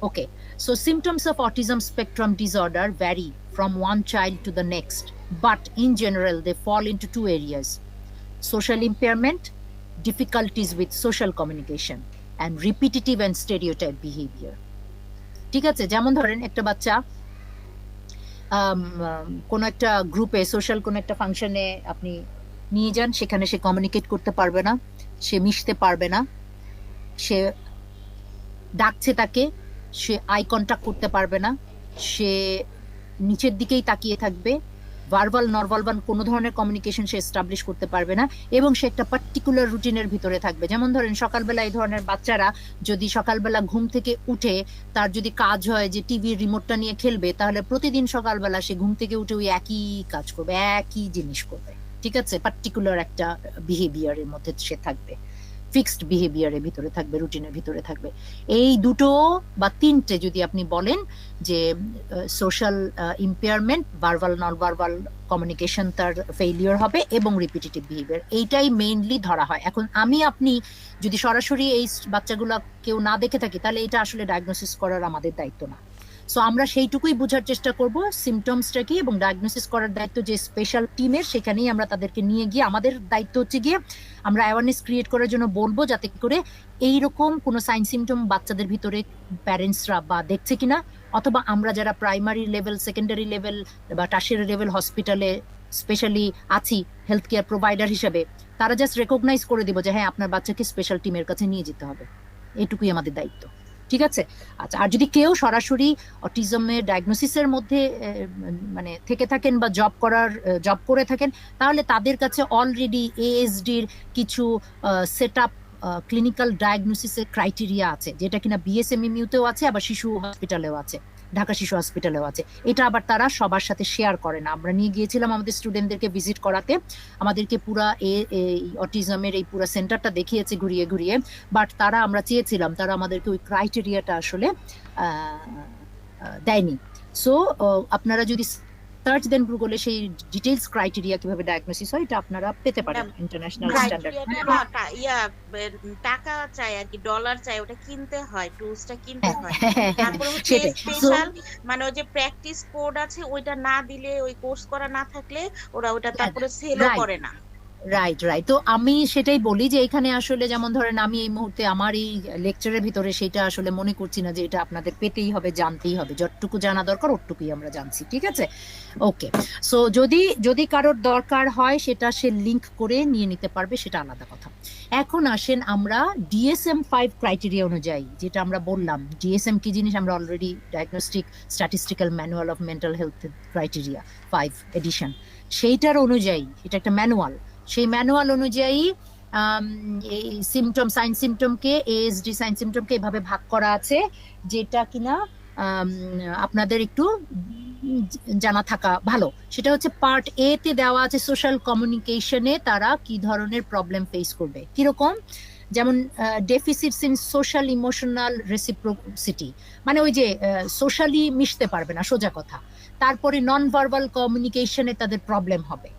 Okay, so symptoms of autism spectrum disorder vary from one child to the next, but in general, they fall into two areas: social impairment, difficulties with social communication, and repetitive and stereotype behavior. ঠিক আছে, যেমন ধরেন একটা বাচ্চা কোনো একটা গ্রুপে, social কোনো একটা ফাংশনে আপনি নিয়ে যান, সেখানে সে কমিউনিকেট করতে পারবে না, সে মিশতে পারবে না, সে ডাকছে তাকে, সে আই কন্টাক্ট করতে পারবে না, সে নিচের দিকেই তাকিয়ে থাকবে, ভার্বাল নরভার্বাল কোনো ধরনের কমিউনিকেশন সে এস্টাবলিশ করতে পারবে না, এবং সে একটা পার্টিকুলার রুটিনের ভিতরে থাকবে। যেমন ধরেন সকালবেলা এই ধরনের বাচ্চারা যদি সকালবেলা ঘুম থেকে উঠে তার যদি কাজ হয় যে টিভির রিমোটটা নিয়ে খেলবে, তাহলে প্রতিদিন সকালবেলা সে ঘুম থেকে উঠে ওই একই কাজ করবে, একই জিনিস করবে। ঠিক আছে, পার্টিকুলার একটা বিহেভিয়ারের মধ্যে সে থাকবে, ফিক্সড বিহেভিয়ারের ভিতরে থাকবে, রুটিনের ভিতরে থাকবে। এই দুটো বা তিনটে যদি আপনি বলেন যে social impairment, verbal non verbal communication তার ফেইলিওর হবে, এবং রিপিটেটিভ বিহেভিয়ার, এইটাই মেইনলি ধরা হয়। এখন আমি আপনি যদি সরাসরি এই বাচ্চাগুলো কেউ না দেখে থাকি, তাহলে এটা আসলে ডায়াগনোসিস করার আমাদের দায়িত্ব না। সো আমরা সেইটুকুই বোঝার চেষ্টা করব সিমটমসটা কি, এবং ডায়াগনোসিস করার দায়িত্ব যে স্পেশাল টিমের, সেখানেই আমরা তাদেরকে নিয়ে গিয়ে, আমাদের দায়িত্ব হচ্ছে গিয়ে আমরা অ্যাওয়ারনেস ক্রিয়েট করার জন্য বলবো, যাতে করে এইরকম কোনো সাইন সিমটম বাচ্চাদের ভিতরে প্যারেন্টসরা বা দেখছে কিনা, অথবা আমরা যারা প্রাইমারি লেভেল, সেকেন্ডারি লেভেল বা টার্সিয়ারি লেভেল হসপিটালে স্পেশালি আছি হেলথ কেয়ার প্রোভাইডার হিসেবে, তারা জাস্ট রেকগনাইজ করে দিব যে হ্যাঁ আপনার বাচ্চাকে স্পেশাল টিমের কাছে নিয়ে যেতে হবে। এটুকুই আমাদের দায়িত্ব। ঠিক আছে, আচ্ছা। আর যদি কেউ সরাসরি অটিজমের ডায়াগনোসিসের মধ্যে মানে থেকে থাকেন বা জব করে থাকেন, তাহলে তাদের কাছে অলরেডি এএসডির কিছু সেট আপ ক্লিনিক্যাল ডায়াগনোসিসের ক্রাইটেরিয়া আছে, যেটা কিনা বিএসএমইউতেও আছে, আবার শিশু হসপিটালেও আছে, ঢাকা শিশু হসপিটালেও আছে। এটা আবার তারা সবার সাথে শেয়ার করে না। আমরা নিয়ে গিয়েছিলাম আমাদের স্টুডেন্টদেরকে ভিজিট করাতে, আমাদেরকে পুরা এই অটিজমের এই পুরো সেন্টারটা দেখিয়েছে ঘুরিয়ে ঘুরিয়ে, বাট তারা, আমরা চেয়েছিলাম তারা আমাদেরকে ওই ক্রাইটেরিয়াটা আসলে দেয়নি। সো আপনারা যদি সার্চ দেন গুগলে, সেই ডিটেইলস ক্রাইটেরিয়া কিভাবে ডায়াগনোসিস হয় এটা আপনারা পেতে পারেন ইন্টারন্যাশনাল স্ট্যান্ডার্ড। টাকা চাই আর কি, ডলার চাই, ওটা কিনতে হয়, টুলসটা কিনতে হয়। তারপর হচ্ছে সেটাই। স্পেশাল মানে ওই যে প্র্যাকটিস কোড আছে, ওইটা না দিলে, ওই কোর্স করা না থাকলে ওরা ওটা তারপরে সেলও করে না। Right right. তো আমি সেটাই বলি যে এখানে আসলে যেমন ধরেন আমি এই মুহূর্তে আমার এই লেকচারের ভিতরে সেটা আসলে মনে করছি না যে এটা আপনাদের পেতেই হবে, জানতেই হবে। যতটুকু জানা দরকার ওটুকুই আমরা জানছি। ঠিক আছে, ওকে। সো যদি কারোর দরকার হয় সেটা সে লিংক করে নিয়ে নিতে পারবে, সেটা আলাদা কথা। এখন আসেন আমরা DSM-5 ক্রাইটেরিয়া অনুযায়ী, যেটা আমরা বললাম DSM কি জিনিস, আমরা already diagnostic statistical manual of mental health criteria 5 edition, সেইটার অনুযায়ী, এটা একটা ম্যানুয়াল, সেই ম্যানুয়াল অনুযায়ী এই সিমটম, সাইন সিমটমকে, এএসডি সাইন সিমটমকে এভাবে ভাগ করা আছে, যেটা কিনা আপনাদের একটু জানা থাকা ভালো। সেটা হচ্ছে পার্ট এ তে দেওয়া আছে সোশ্যাল কমিউনিকেশনে তারা কি ধরনের প্রবলেম ফেস করবে, কিরকম, যেমন ডেফিসিটস ইন সোশ্যাল ইমোশনাল রেসিপ্রোসিটি, মানে ওই যে সোশ্যালি মিশতে পারবে না, সোজা কথা। তারপরে নন ভার্বাল কমিউনিকেশনে তাদের প্রবলেম হবে।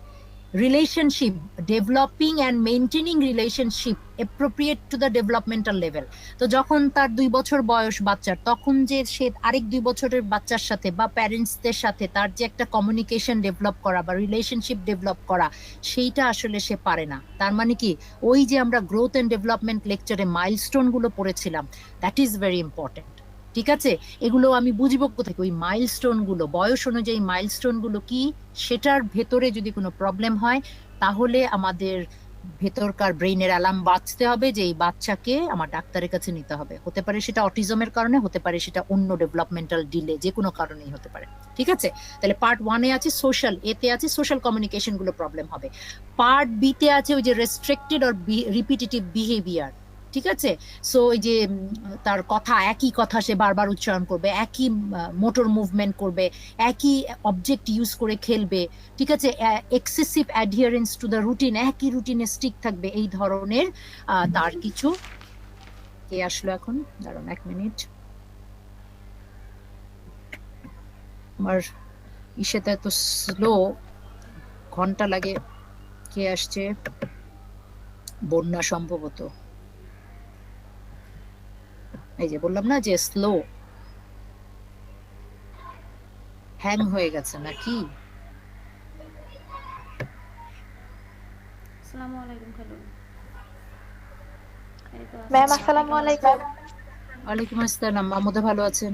Relationship, developing and maintaining relationship appropriate to the developmental level. তো যখন তার 2 বছর বয়স বাচ্চার, তখন যে সে আরেক 2 বছরের বাচ্চার সাথে বা প্যারেন্টসদের সাথে তার যে একটা কমিউনিকেশন ডেভেলপ করা বা রিলেশনশিপ ডেভেলপ করা, সেইটা আসলে সে পারে না। তার মানে কি, ওই যে আমরা গ্রোথ অ্যান্ড ডেভেলপমেন্ট লেকচারে মাইলস্টোন গুলো পড়েছিলাম, দ্যাট ইজ ভেরি ইম্পর্টেন্ট। ঠিক আছে, এগুলো আমি বুঝবো কোথায়, ওই মাইলস্টোন গুলো, বয়স অনুযায়ী মাইলস্টোন গুলো কি, সেটার ভেতরে যদি কোনো প্রবলেম হয়, তাহলে আমাদের ভেতরকার ব্রেইনের অ্যালার্ম বাজতে হবে যে এই বাচ্চাকে আমার ডাক্তারের কাছে নিতে হবে। হতে পারে সেটা অটিজমের কারণে, হতে পারে সেটা অন্য ডেভেলপমেন্টাল ডিলে, যে কোনো কারণেই হতে পারে। ঠিক আছে, তাহলে পার্ট 1 এ আছে সোশ্যাল, এতে আছে সোশ্যাল কমিউনিকেশন গুলো প্রবলেম হবে। পার্ট বি তে আছে ওই যে রেস্ট্রিক্টেড অর রিপিটেটিভ বিহেভিয়ার। ঠিক আছে, সো ওই যে তার কথা, একই কথা সে বারবার উচ্চারণ করবে, একই মোটর মুভমেন্ট করবে, একই অবজেক্ট ইউজ করে খেলবে। ঠিক আছে, এক্সেসিভ অ্যাডহিয়ারেন্স টু দ্য রুটিন, একই রুটিনে স্টিক থাকবে, এই ধরনের তার কিছু। কে আসলো এখন, দাঁড়ান 1 মিনিট, আমার ইসেটা এত স্লো, ঘন্টা লাগে। কে আসছে, বন্যা সম্ভবত, এই যে বললাম না যে স্লো, হ্যাং হয়ে গেছে নাকি? আসসালামু আলাইকুম খালু। এই তো আছি ম্যাম ভালো, আপনি আসসালামু কেমন আলাইকুম। আছেন? ওয়ালাইকুম আসসালাম, মামুদা ভালো আছেন?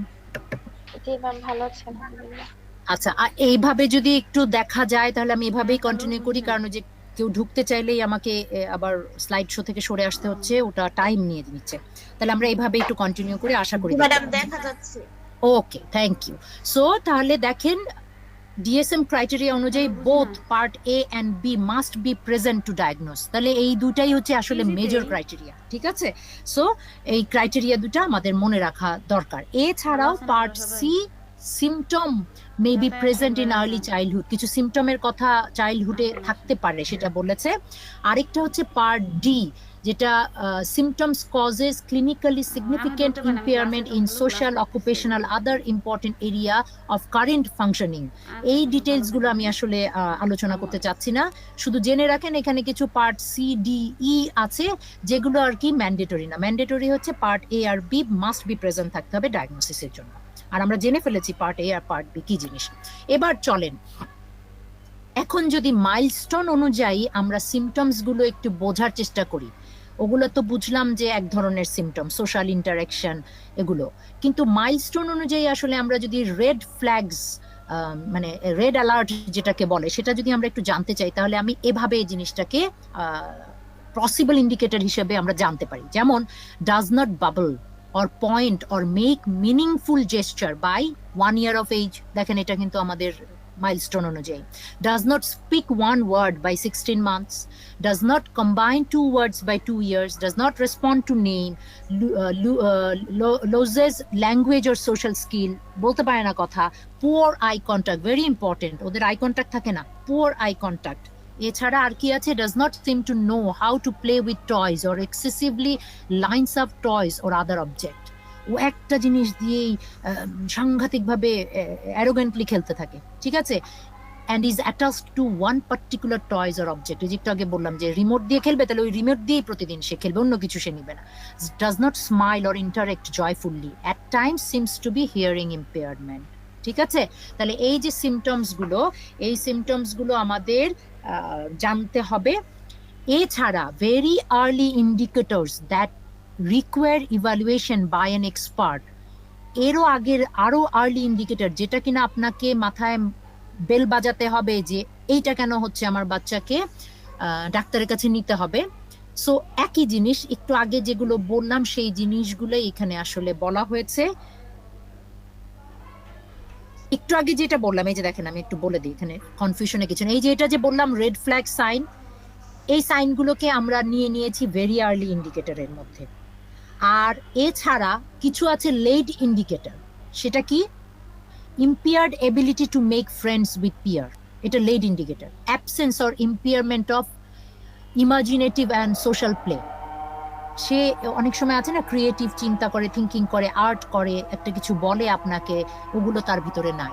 জি ম্যাম ভালো আছি আলহামদুলিল্লাহ। আচ্ছা, এইভাবে যদি একটু দেখা যায় তাহলে আমি হ্যাঁ এভাবেই খালু, কন্টিনিউ করি, বুঝছেন? কারণ ওই যে কেউ ঢুকতে চাইলেই আমাকে আবার স্লাইড শো থেকে সরে আসতে হচ্ছে, ওটা টাইম নিয়ে নিচ্ছে। তাহলে আমরা এইভাবে একটু কন্টিনিউ করে আশা করি দেখতে ম্যাডাম পাচ্ছি। দেখা যাচ্ছে। ওকে, থ্যাংক ইউ। সো তাহলে দেখেন, ডিএসএম ক্রাইটেরিয়া অনুযায়ী খালু বুঝি বোথ না, part A and B must be present two diagnose. তাহলে এই দুটাই হচ্ছে আসলে ইজিতে মেজর ক্রাইটেরিয়া, ঠিক আছে? সো এই ক্রাইটেরিয়া দুটা আমাদের মনে রাখা দরকার। ভালো এছাড়াও আছেন পার্ট আপনারা সবাই? সি, সিমটম মে বি যাতায়াত প্রেজেন্ট ইন বেড়ায় আর্লি যান। চাইল্ডহুড, কিছু সিমটমের কথা চাইল্ডহুডে আসেন থাকতে আসেন। পারে সেটা বলেছে। আরেকটা হচ্ছে পার্ট ডি, যেটা symptoms causes clinically আমি significant বলতে পারেন, আমি ক্লাসে impairment তো in খালু ক্লাস social, করতেছি occupational, এগুলো। other important area of current functioning। আচ্ছা এই খালু, ভালো ডিটেলস গুলো থাকেন, আমি হ্যাঁ? আসলে আলোচনা আসসালামু করতে আলাইকুম। চাচ্ছি না। শুধু জেনে রাখেন এখানে কিছু পার্ট সি ডি ই আছে, যেগুলো আর কি ম্যান্ডেটরি না। ম্যান্ডেটরি হচ্ছে পার্ট এ আর বি মাস্ট বি প্রেজেন্ট থাকতে হবে ডায়াগনোসিসের জন্য। আর আমরা জেনে ফেলেছি পার্ট এ আর পার্ট বি কি জিনিস। এবার চলেন, এখন যদি মাইলস্টোন অনুযায়ী আমরা সিমটমস গুলো একটু বোঝার চেষ্টা করি। ওগুলো তো বুঝলাম যে এক ধরনের সিমটম, সোশ্যাল ইন্টারাকশন, এগুলো। কিন্তু মাইলস্টোন অনুযায়ী আসলে আমরা যদি রেড ফ্ল্যাগস, মানে রেড অ্যালার্ট যেটাকে বলে, সেটা যদি আমরা একটু জানতে চাই, তাহলে আমি এভাবে এই জিনিসটাকে পসিবল ইন্ডিকেটর হিসেবে আমরা জানতে পারি। যেমন, does not babble or point or make meaningful gesture by 1 year of age। দেখেন, এটা কিন্তু আমাদের মাইলস্টোন অনুযায়ী। Does not speak one word by 16 months, does not combine two words by 2 years, does not respond to name, loses language or social skill, বলতে পারে না কথা, poor eye contact, very important, ওদের আই কন্ট্যাক্ট থাকে না, poor eye contact। এছাড়া আর কি আছে, does not seem to know how to play with toys or excessively lines up toys or other object। ও একটা জিনিস দিয়েই সাংঘাতিকভাবে অ্যারোগেন্টলি খেলতে থাকে, ঠিক আছে? And is attached to one particular toys or object. এই যে একটু আগে বললাম যে রিমোট দিয়ে খেলবে, তাহলে ওই রিমোট দিয়েই প্রতিদিন সে খেলবে, অন্য কিছু সে নিবে না। Does not smile or interact joyfully, at times seems to be hearing impairment. ঠিক আছে? তাহলে এই যে সিমটমস গুলো, এই সিমটমস গুলো আমাদের জানতে হবে। এছাড়া very early indicators that require evaluation by an expert, এরও আগের আরো আর্লি ইন্ডিকেটর, যেটা কিনা আপনাকে মাথায় বেল বাজাতে হবে যে এইটা কেন হচ্ছে, আমার বাচ্চাকে ডাক্তারের কাছে নিতে হবে। সো একই জিনিস, একটু আগে যেগুলো বললাম সেই জিনিসগুলো এখানে আসলে বলা হয়েছে। একটু আগে যেটা বললাম, এই যে দেখেন, আমি একটু বলে দিই, এখানে কনফিউশনে কিছু নেই। এই যে এটা যে বললাম রেড ফ্ল্যাগ সাইন, এই সাইনগুলোকে আমরা নিয়ে নিয়েছি ভেরি আর্লি ইন্ডিকেটরের মধ্যে। আর এছাড়া কিছু আছে লেট ইন্ডিকেটর। সেটা কি? impaired ability to make friends with peer, এটা late indicator. Absence or impairment of imaginative and social play, সে অনেক সময় আছে না, ক্রিয়েটিভ চিন্তা করে, থিঙ্কিং করে, আর্ট করে, একটা কিছু বলে আপনাকে, ওগুলো তার ভিতরে নাই।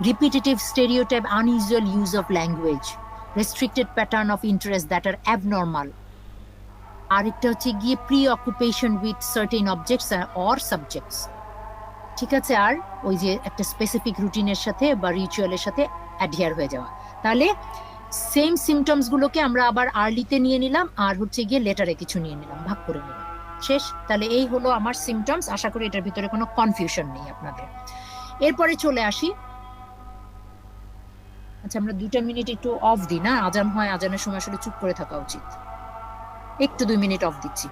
Repetitive stereotype, unusual use of language, restricted pattern of interest that are abnormal. আরেকটা হচ্ছে গিয়ে preoccupation with certain objects or subjects, ঠিক আছে? আর ওই যে একটা স্পেসিফিক রুটিনের সাথে বা রিচুয়ালের সাথে অ্যাডহিয়ার হয়ে যাওয়া। তাহলে সেম সিমটমস গুলোকে আমরা আবার আর্লিতে নিয়ে নিলাম, আর হচ্ছে গিয়ে লেটারে কিছু নিয়ে নিলাম, ভাগ করে নিলাম, শেষ। তাহলে এই হলো আমার সিমটমস। আশা করি এটার ভিতরে কোনো কনফিউশন নেই আপনাদের। এরপরে চলে আসি, আচ্ছা আমরা 2 মিনিট একটু অফ দিই না, আজান হয়, আজানের সময় আসলে চুপ করে থাকা উচিত। একটু 2 মিনিট অফ দিচ্ছি।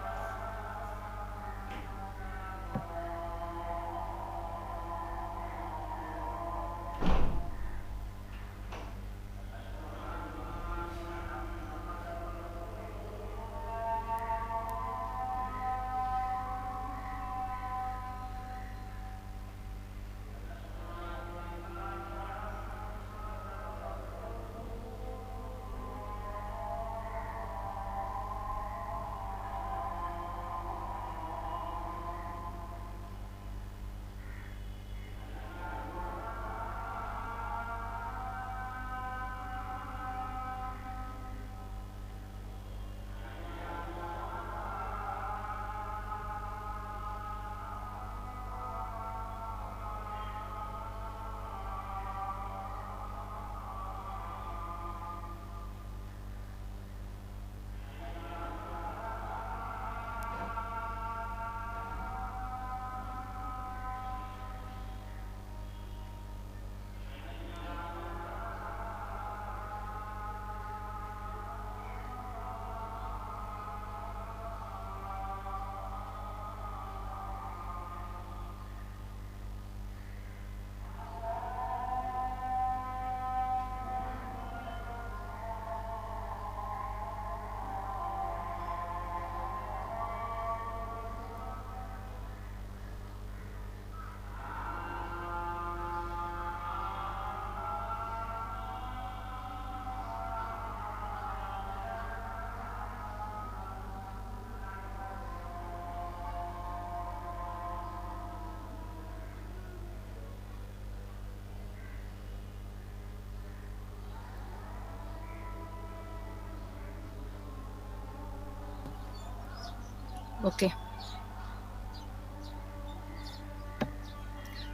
ওকে,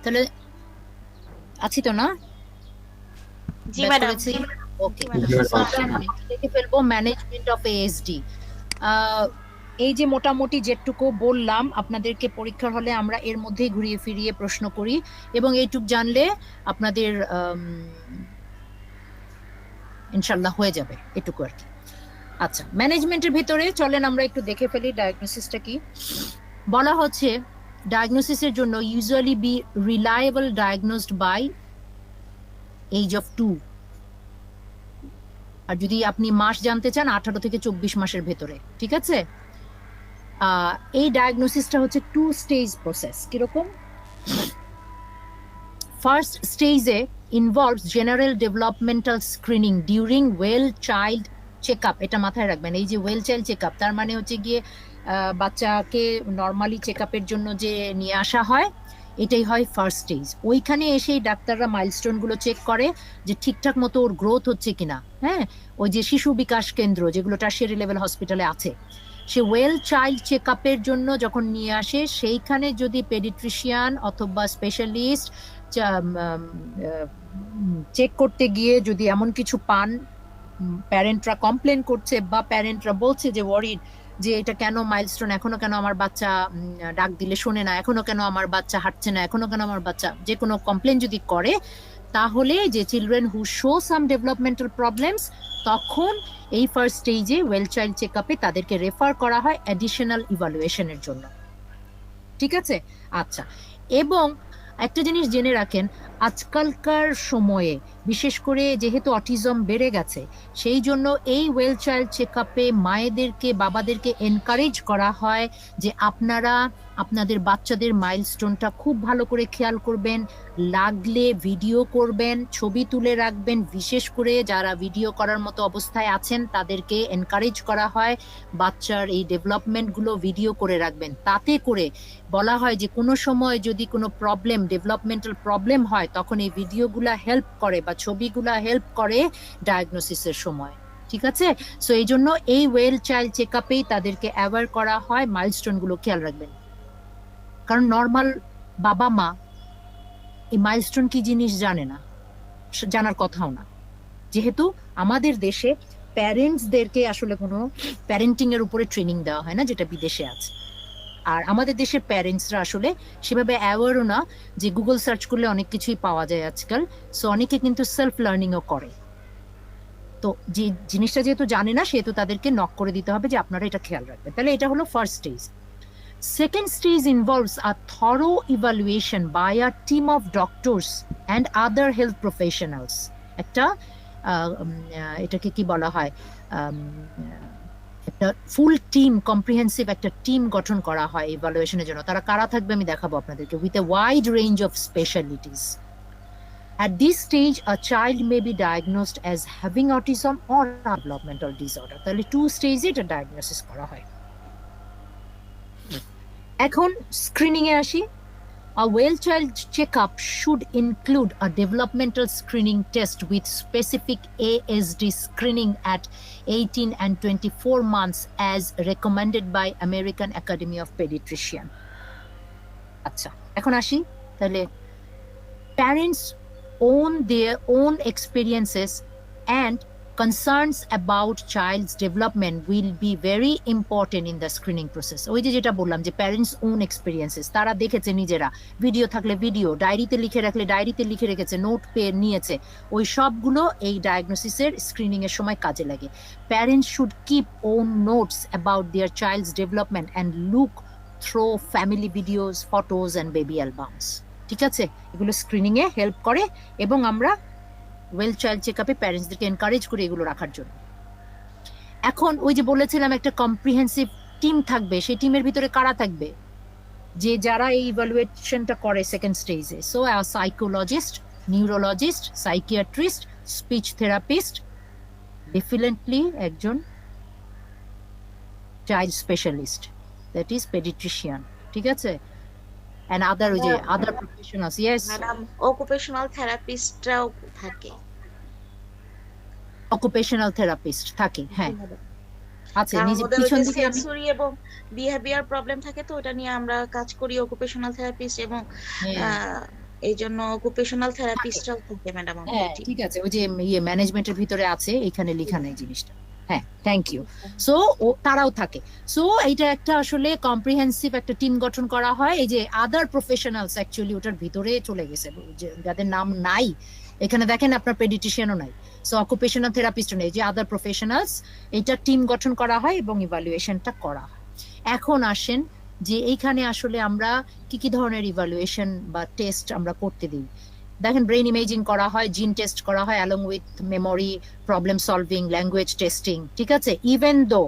তাহলে আছি তো না? জি ব্যাক ম্যাডাম। করেছি। ওকে, জি ম্যাডাম। সো আমরা দেখে ফেলবো ম্যানেজমেন্ট অফ এএসডি। এই যে মোটামুটি যেটুকু বললাম আপনাদেরকে পরীক্ষার হলে আমরা এর মধ্যেই ঘুরিয়ে ফিরিয়ে প্রশ্ন করি, এবং এইটুক জানলে আপনাদের ইনশাল্লাহ হয়ে যাবে, এটুকু আর কি। আচ্ছা, ম্যানেজমেন্টের ভিতরে চলেন আমরা একটু দেখে ফেলি ডায়াগনোসিসটা কি বলা হচ্ছে। ডায়াগনোসিসের জন্য usually be reliable diagnosed by age of 2, আর যদি আপনি মাস জানতে চান 18 থেকে 24 মাসের ভেতরে, ঠিক আছে? এই ডায়াগনোসিসটা হচ্ছে 2 স্টেজ প্রসেস। কিরকম? ফার্স্ট স্টেজে involves general developmental screening during well child checkup. এটা মাথায় রাখবেন, এই যে ওয়েল চাইল্ড চেকআপ তার মানে হচ্ছে গিয়ে বাচ্চাকে নর্মালি চেকআপের জন্য যে নিয়ে আসা হয়, এটাই হয় ফার্স্ট স্টেজ। ওইখানে এসেই ডাক্তাররা মাইলস্টোন গুলো চেক করে যে ঠিকঠাক মতো ওর গ্রোথ হচ্ছে কিনা। হ্যাঁ, ওই যে শিশু বিকাশ কেন্দ্র যেগুলো টারশিয়ারি লেভেল হসপিটালে আছে, সে ওয়েল চাইল্ড চেকআপের জন্য যখন নিয়ে আসে, সেইখানে যদি পেডিট্রিশিয়ান অথবা স্পেশালিস্ট চেক করতে গিয়ে যদি এমন কিছু পান, প্যারেন্টরা কমপ্লেন করছে বা প্যারেন্টরা বলছে যে ওয়ারিড যে এটা কেন মাইলস্টোন, এখনো কেন আমার বাচ্চা ডাক দিলে শোনে না, এখনো কেন আমার বাচ্চা হাঁটছে না, এখনো কেন আমার বাচ্চা, যে কোনো কমপ্লেন যদি করে, তাহলে যে children who show some developmental problems, তখন এই ফার্স্ট স্টেজে ওয়েল চাইল্ড চেকআপে তাদেরকে রেফার করা হয় অ্যাডিশনাল ইভালুয়েশনের জন্য। ঠিক আছে? আচ্ছা, এবং একটা জিনিস জেনে রাখেন, আজকালকার সময়ে বিশেষ করে যেহেতু অটিজম বেড়ে গেছে, সেই জন্য এই ওয়েল চাইল্ড চেকআপে মায়েদেরকে বাবাদেরকে এনকারেজ করা হয় যে আপনারা আপনাদের বাচ্চাদের মাইলস্টোনটা খুব ভালো করে খেয়াল করবেন, লাগলে ভিডিও করবেন, ছবি তুলে রাখবেন। বিশেষ করে যারা ভিডিও করার মতো অবস্থায় আছেন তাদেরকে এনকারেজ করা হয় বাচ্চার এই ডেভেলপমেন্টগুলো ভিডিও করে রাখবেন। তাতে করে বলা হয় যে কোনো সময় যদি কোনো প্রবলেম, ডেভেলপমেন্টাল প্রবলেম হয়, তখন এই ভিডিওগুলা হেল্প করে বা ছবিগুলা হেল্প করে ডায়াগনোসিসের সময়। ঠিক আছে? সো এই জন্য এই ওয়েল চাইল্ড চেকআপেই তাদেরকে অ্যাওয়্যার করা হয় মাইলস্টোন গুলো খেয়াল রাখবেন। কারণ নর্মাল বাবা মা এই মাইলস্টোন কি জিনিস জানে না, জানার কথাও না, যেহেতু আমাদের দেশে প্যারেন্টসদেরকে আসলে কোনো প্যারেন্টিং এর উপরে ট্রেনিং দেওয়া হয় না, যেটা বিদেশে আছে। আর আমাদের দেশের প্যারেন্টসরা আসলে সেভাবে অ্যাওয়ারও না, যে গুগল সার্চ করলে অনেক কিছুই পাওয়া যায় আজকাল। সো অনেকে কিন্তু সেলফ লার্নিংও করে। তো যে জিনিসটা যেহেতু জানে না, সেহেতু তাদেরকে নক করে দিতে হবে যে আপনারা এটা খেয়াল রাখবেন। তাহলে এটা হলো first stage. Second stage involves a thorough evaluation by a team of doctors and other health professionals. একটা এটাকে কি বলা হয়, একটা ফুল টিম, কম্প্রিহেন্সিভ একটা টিম গঠন করা হয় ইভালুয়েশনের জন্য। তারা কারা থাকবে আমি দেখাবো আপনাদেরকে, with a wide range of specialities. At this stage, a child may be diagnosed as having autism or developmental disorder. তাহলে 2 স্টেজে এটা ডায়াগনোসিস করা হয়। এখন স্ক্রিনিং এ আসি। A well child checkup should include a developmental screening test with specific ASD screening at 18 and 24 months as recommended by American Academy of Pediatrician. আচ্ছা, এখন আসি তাহলে parents own their own experiences and concerns about child's development will be very important in the screening process. ওই যে যেটা বললাম যে parents on experiences, তারা দেখেছে নিজেরা, ভিডিও থাকলে ভিডিও, ডায়েরিতে লিখে রাখলে ডায়েরিতে লিখে রেখেছে, নোট পেয়ে নিয়েছে, ওই সবগুলো এই ডায়াগনোসিসের স্ক্রিনিং এর সময় কাজে লাগে। Parents should keep own notes about their child's development and look through family videos, photos and baby albums. ঠিক আছে? এগুলো স্ক্রিনিং এ হেল্প করে, এবং আমরা ওয়েল চাইল্ড চেকআপে প্যারেন্টসদেরকে এনকারেজ করে এগুলো রাখার জন্য। এখন ওই যে বলেছিলাম একটা কম্প্রিহেন্সিভ টিম থাকবে, সেই টিমের ভিতরে কারা থাকবে? যে যারা এই ইভালুয়েশনটা করে সেকেন্ড স্টেজে। So psychologist, neurologist, psychiatrist, speech therapist, definitely একজন child specialist, that is paediatrician. ঠিক আছে? and other other professionals. Yes, madam, occupational থেরাপিস্টরাও থাকে। occupational therapist থাকে, হ্যাঁ। আচ্ছা, কারণ নিজে ওদের ওই পিছন যে দিকে আমি সেন্সরি এবং বিহেভিয়ার প্রবলেম থাকে, তো ওটা নিয়ে আমরা কাজ করি অকুপেশনাল থেরাপিস্ট এবং হ্যাঁ আহ, এই জন্য অকুপেশনাল থাকে। থেরাপিস্টরাও থাকে ম্যাডাম আমাদের হ্যাঁ টিম। ঠিক আছে, ওই যে ইয়ে ম্যানেজমেন্টের ভিতরে আছে, এখানে লেখা নেই জিনিসটা। হ্যাঁ, থ্যাংক ইউ। সো ও তারাও থাকে। সো এইটা একটা আসলে কম্প্রিহেন্সিভ একটা টিম গঠন করা হয়। এই যে আদার প্রফেশনালস অ্যাকচুয়ালি ওটার ভিতরে চলে গেছে, যে যাদের নাম নাই এখানে দেখেন, আপনার পেডিটিশিয়ানও নাই, সো অকুপেশনাল থেরাপিস্টও নেই, যে আদার প্রফেশনালস, এটা টিম গঠন করা হয় এবং ইভালুয়েশনটা করা হয়। এখন আসেন যে এইখানে আসলে আমরা কি কি ধরনের ইভালুয়েশন বা টেস্ট আমরা করতে দিই। দেখেন, ব্রেন ইমেজিং করা হয়, জিন টেস্ট করা হয়, along with memory, problem solving, language testing, ঠিক আছে। Even though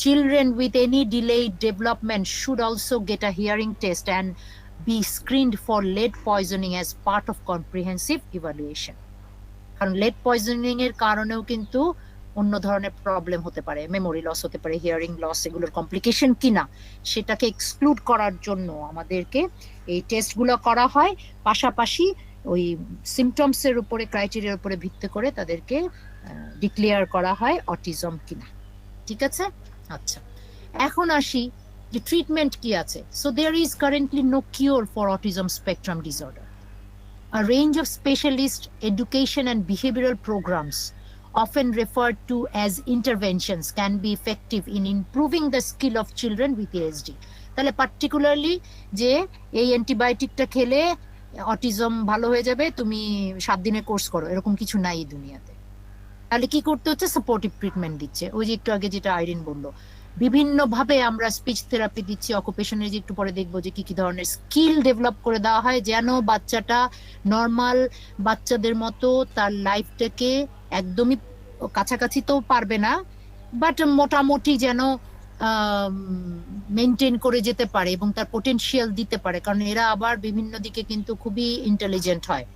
children with any delayed development should also get a hearing test and be screened for lead poisoning as part of comprehensive evaluation. কারণ lead poisoning এর কারণেও কিন্তু অন্য ধরনের problem হতে পারে, মেমোরি লস হতে পারে, হিয়ারিং লস, এগুলোর কমপ্লিকেশন কিনা সেটাকে এক্সক্লুড করার জন্য আমাদেরকে এই টেস্টগুলো করা হয়। পাশাপাশি ওই সিমটমস এর উপরে, ক্রাইটেরিয়ার উপরে ভিত্তি করে তাদেরকে ডিক্লেয়ার করা হয় অটিজম কিনা, ঠিক আছে। আচ্ছা, এখন আসি যে ট্রিটমেন্ট কি আছে। So there is currently no cure for autism spectrum disorder. A range of specialist education and behavioral programs, often referred to as interventions, can be effective in improving the skill of children with ASD. তাহলে particularly যে এই অ্যান্টিবায়োটিকটা খেলে autism ভালো হয়ে যাবে, তুমি 7 দিনের course করো, এরকম কিছু নাই এই দুনিয়াতে। তাহলে কি করতে হচ্ছে? সাপোর্টিভ ট্রিটমেন্ট দিচ্ছে। ওই যে একটু আগে যেটা আইরিন বললো, বিভিন্ন ভাবে আমরা স্পিচ থেরাপি দিচ্ছি, অকুপেশনের যে একটু পরে দেখবো যে কি কি ধরনের স্কিল ডেভেলপ করে দেওয়া হয়, যেন বাচ্চাটা নর্মাল বাচ্চাদের মতো তার লাইফটাকে একদমই কাছাকাছি তো পারবে না, বাট মোটামুটি যেন মেনটেন করে যেতে পারে এবং তার পোটেনশিয়াল দিতে পারে, কারণ এরা আবার বিভিন্ন দিকে কিন্তু খুবই ইন্টেলিজেন্ট হয়।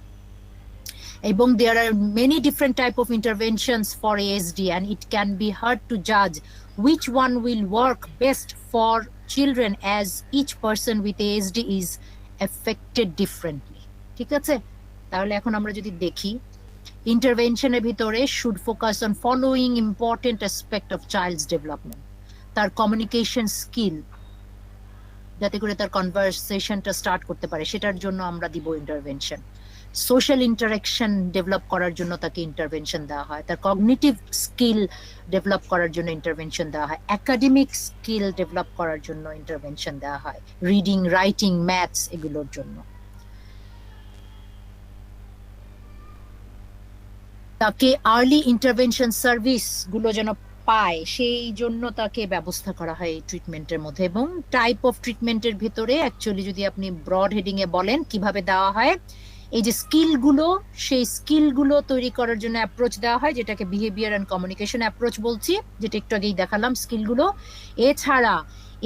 এবং there are many different type of interventions for ASD, and it can be hard to judge which one will work best for children, as each person with ASD is affected differently, ঠিক আছে। তাহলে এখন আমরা যদি দেখি, ইন্টারভেনশনের ভিতরে should focus on following important aspect of child's development: তার communication skill, যাতে করে তার কনভারসেশনটা স্টার্ট করতে পারে, সেটার জন্য আমরা দিব ইন্টারভেনশন। সোশ্যাল ইন্টারাকশন ডেভেলপ করার জন্য তাকে ইন্টারভেনশন দেওয়া হয়, তার কগনিটিভ স্কিল ডেভেলপ করার জন্য ইন্টারভেনশন দেওয়া হয়, একাডেমিক স্কিল ডেভেলপ করার জন্য ইন্টারভেনশন দেওয়া হয়, রিডিং, রাইটিং, ম্যাথস, এগুলোর জন্য। তাকে আর্লি ইন্টারভেনশন সার্ভিস গুলো যেন পায়, সেই জন্য তাকে ব্যবস্থা করা হয় এই ট্রিটমেন্টের মধ্যে। এবং টাইপ অফ ট্রিটমেন্টের ভিতরে অ্যাকচুয়ালি যদি আপনি ব্রড হেডিং এ বলেন কিভাবে দেওয়া হয়, এই যে স্কিলগুলো, সেই স্কিলগুলো তৈরি করার জন্য অ্যাপ্রোচ দেওয়া হয়, যেটাকে বিহেভিয়ার এন্ড কমিউনিকেশন অ্যাপ্রোচ বলছি, যেটা একটু আগেই দেখালাম স্কিলগুলো। এছাড়া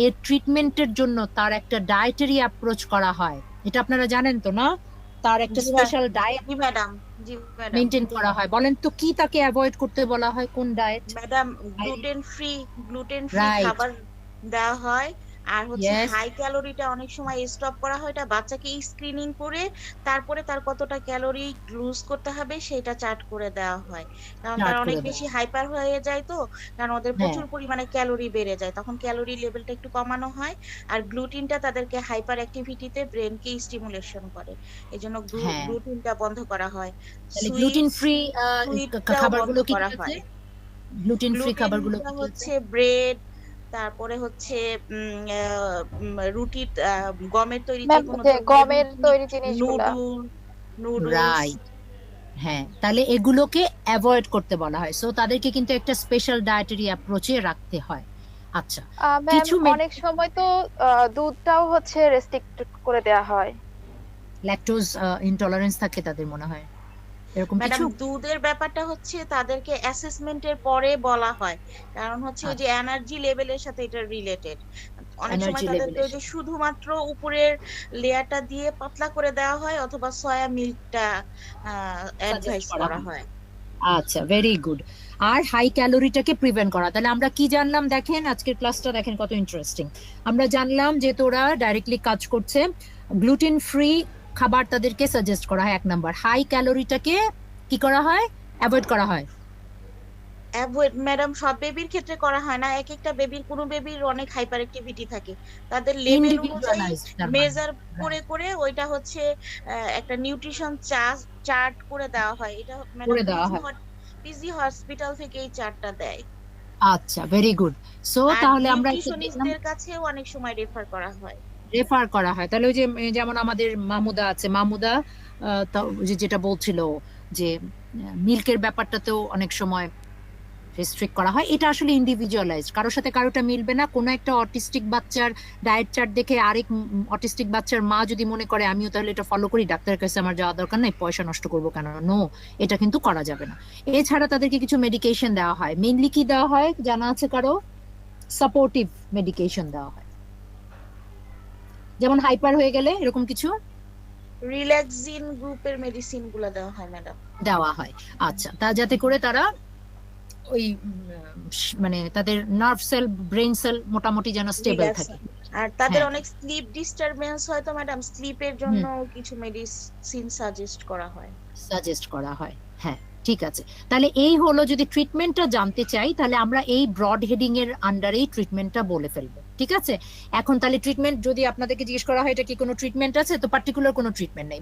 এর ট্রিটমেন্টের জন্য তার একটা ডায়েটারি অ্যাপ্রোচ করা হয়, এটা আপনারা জানেন তো না? তার একটা জি স্পেশাল ডায়েট জি ম্যাডাম, জি ম্যাডাম, মেনটেন করা হয়। বলেন তো কি তাকে অ্যাভয়েড করতে বলা হয়, কোন diet? Madam gluten free right, খাবার দেওয়া হয়। আর হচ্ছে ইয়েস, হাই ক্যালোরিটা অনেক সময় স্টপ করা হয়, এটা বাচ্চাকে স্ক্রিনিং করে তারপরে তার কতটা ক্যালোরি লুজ করতে হবে সেটা চার্ট করে দেওয়া হয়। কারণ তারা স্টার্ট অনেক করে দাও। বেশি হাইপার হয়ে যায়, তো কারণ ওদের হ্যাঁ প্রচুর পরিমাণে ক্যালোরি বেড়ে যায়, তখন ক্যালোরি লেভেলটা একটু কমানো হয়। আর গ্লুটিনটা তাদেরকে হাইপার অ্যাক্টিভিটিতে ব্রেনকে স্টিমুলেশন করে, এজন্য হ্যাঁ, গ্লুটিনটা বন্ধ করা হয়। তাহলে গ্লুটেন ফ্রি সুইটটাও বন্ধ খাবারগুলো কি কি করা আছে? হয়। গ্লুটেন ফ্রি খাবারগুলো গ্লুটেনটা কি কি আছে? হচ্ছে ব্রেড, তারপরে হচ্ছে রুটি, গমের তৈরি যে ম্যাম কোনো যে ধরনের গমের রুটি, তৈরি জিনিসগুলা। Nodule noodles. রাইট, হ্যাঁ, তাহলে এগুলোকে অ্যাভয়েড করতে বলা হয়। সো তাদেরকে কিন্তু একটা স্পেশাল ডায়েটারি অ্যাপ্রোচে রাখতে হয়। আচ্ছা, ম্যাম কিছু অনেক সময় তো দুধটাও হচ্ছে রেস্ট্রিক্ট করে দেয়া হয়। ল্যাকটোজ ইনটলারেন্স থাকে তাদের, মনে হয় এরকম ম্যাডাম কিছু। দুধের ব্যাপারটা হচ্ছে তাদেরকে অ্যাসেসমেন্টের পরে বলা হয়, কারণ হচ্ছে ওই যে আচ্ছা, এনার্জি লেভেলের সাথে এটা রিলেটেড। অনেক সময় এনার্জি তাদেরকে লেভেলের ওই যে সাথে। শুধুমাত্র উপরের লেয়ারটা দিয়ে পাতলা করে দেওয়া হয়, অথবা সয়া মিল্কটা সাজেস্ট অ্যাডভাইস করা করা হয়। হয়। আচ্ছা, ভেরি গুড। আর হাই ক্যালোরিটাকে প্রিভেন্ট করা, তাহলে আমরা কি জানলাম দেখেন, আজকের ক্লাসটা দেখেন কত ইন্টারেস্টিং। আমরা জানলাম যে তোরা ডাইরেক্টলি কাজ করছে, গ্লুটেন ফ্রি খাবার তাদেরকে সাজেস্ট করা হয়, 1 নাম্বার। হাই ক্যালোরিটাকে কি করা হয়? অ্যাভয়েড করা হয়। অ্যাভয়েড ম্যাডাম, সব বেবির ক্ষেত্রে করা হয় না। এক একটা বেবির, কোনো বেবির অনেক হাইপার অ্যাক্টিভিটি থাকে, তাদের লেভেল অনুযায়ী ইন্ডিভিজুয়ালাইজড তার মানে, মেজার করে রাইট, করে ওইটা হচ্ছে একটা নিউট্রিশন চার্ট করে দেওয়া হয়। এটা ম্যাডাম করে দেওয়া হয়। পিজি হসপিটাল থেকে এই চার্টটা দেয়। আচ্ছা, ভেরি গুড। সো আর তাহলে আমরা একটু দেখলাম, নিউট্রিশনিস্টদের কাছেও অনেক সময় রেফার করা হয়। রেফার করা হয়। তাহলে ওই যে যেমন আমাদের মামুদা আছে, মামুদা যেটা বলছিল যে মিল্কের ব্যাপারটাতেও অনেক সময় রেস্ট্রিক্ট করা হয়। এটা আসলে ইন্ডিভিজুয়ালাইজড, কারোর সাথে কারোটা মিলবে না। কোনো একটা অটিস্টিক বাচ্চার ডায়েট চার্ট দেখে আরেক অটিস্টিক বাচ্চার মা যদি মনে করে আমিও তাহলে এটা ফলো করি, ডাক্তারের কাছে আমার যাওয়া দরকার নাই, পয়সা নষ্ট করবো কেন, নো, এটা কিন্তু করা যাবে না। এছাড়া তাদেরকে কিছু মেডিকেশন দেওয়া হয়। মেইনলি কি দেওয়া হয় জানা আছে কারো? সাপোর্টিভ মেডিকেশন দেওয়া হয়, যেমন হাইপার হয়ে গেলে এরকম কিছু রিল্যাক্সিন গ্রুপের মেডিসিন গুলা দেওয়া হয় ম্যাডাম। দেওয়া হয়। আচ্ছা, তা যাতে করে তারা ওই মানে তাদের নার্ভ সেল, ব্রেন সেল মোটামুটি যেন স্টেবল রিল্যাক্স। থাকে। আর তাদের হ্যাঁ, অনেক স্লিপ ডিস্টারবেন্স হয়, তো ম্যাডাম স্লিপের জন্য কিছু মেডিসিন সাজেস্ট করা হয়। সাজেস্ট করা হয়। হ্যাঁ, ঠিক আছে। তাহলে এই হলো, যদি ট্রিটমেন্টটা জানতে চাই তাহলে আমরা এই ব্রড হেডিং এর আন্ডারেই ট্রিটমেন্টটা বলে ফেলবো, ঠিক আছে? এখন তাহলে ট্রিটমেন্ট যদি আপনাদেরকে জিজ্ঞেস করা হয় এটা কি কোনো ট্রিটমেন্ট আছে, তো পার্টিকুলার কোনো ট্রিটমেন্ট নেই,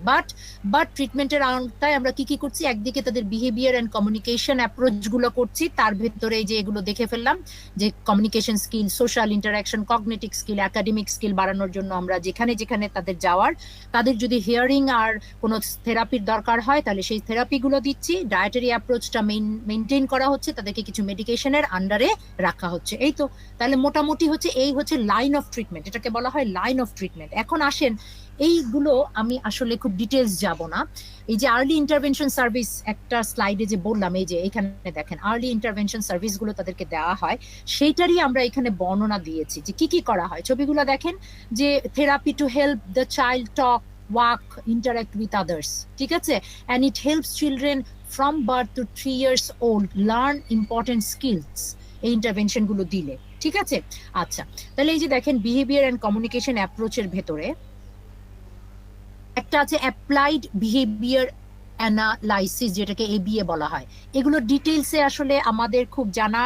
বাট ট্রিটমেন্টের আওতায় আমরা কি কি করছি, একদিকে তাদের বিহেভিয়ার এন্ড কমিউনিকেশন অ্যাপ্রোচ গুলো করছি, তার ভেতরে এই যে এগুলো দেখে ফেললাম যে communication skill, social interaction, cognitive skill, academic skill বাড়ানোর জন্য আমরা যেখানে যেখানে তাদের যাওয়ার, তাদের যদি হিয়ারিং আর কোনো থেরাপির দরকার হয় তাহলে সেই থেরাপিগুলো দিচ্ছি। ডায়েটারি অ্যাপ্রোচটা মেনটেন করা হচ্ছে, তাদেরকে কিছু মেডিকেশনের আন্ডারে রাখা হচ্ছে। এই তো, তাহলে মোটামুটি হচ্ছে এই হচ্ছে লাইন অফ ট্রিটমেন্ট, এটাকে বলা হয় লাইন অফ ট্রিটমেন্ট। এখন আসেন, এইগুলো আমি আসলে খুব ডিটেলস যাব না। এই যে আর্লি ইন্টারভেনশন সার্ভিস একটা স্লাইডে যে বললাম, এই যে এখানে দেখেন আর্লি ইন্টারভেনশন সার্ভিস গুলো তাদেরকে দেওয়া হয়, সেইটারই আমরা এখানে বর্ণনা দিয়েছি যে কি কি করা হয়। ছবিগুলো দেখেন, যে therapy to help the child talk, walk, interact with others, ঠিক আছে? And it helps children from birth to 3 years old learn important skills এই ইন্টারভেনশন গুলো দিলে, ঠিক আছে? আচ্ছা, তাহলে এই যে দেখেন বিহেভিয়ার এন্ড কমিউনিকেশন অ্যাপ্রোচের ভেতরে একটা আছে অ্যাপ্লাইড বিহেভিয়ার অ্যানালাইসিস, যেটাকে এবিএ বলা হয়। এগুলো ডিটেইলসে আসলে আমাদের খুব জানা,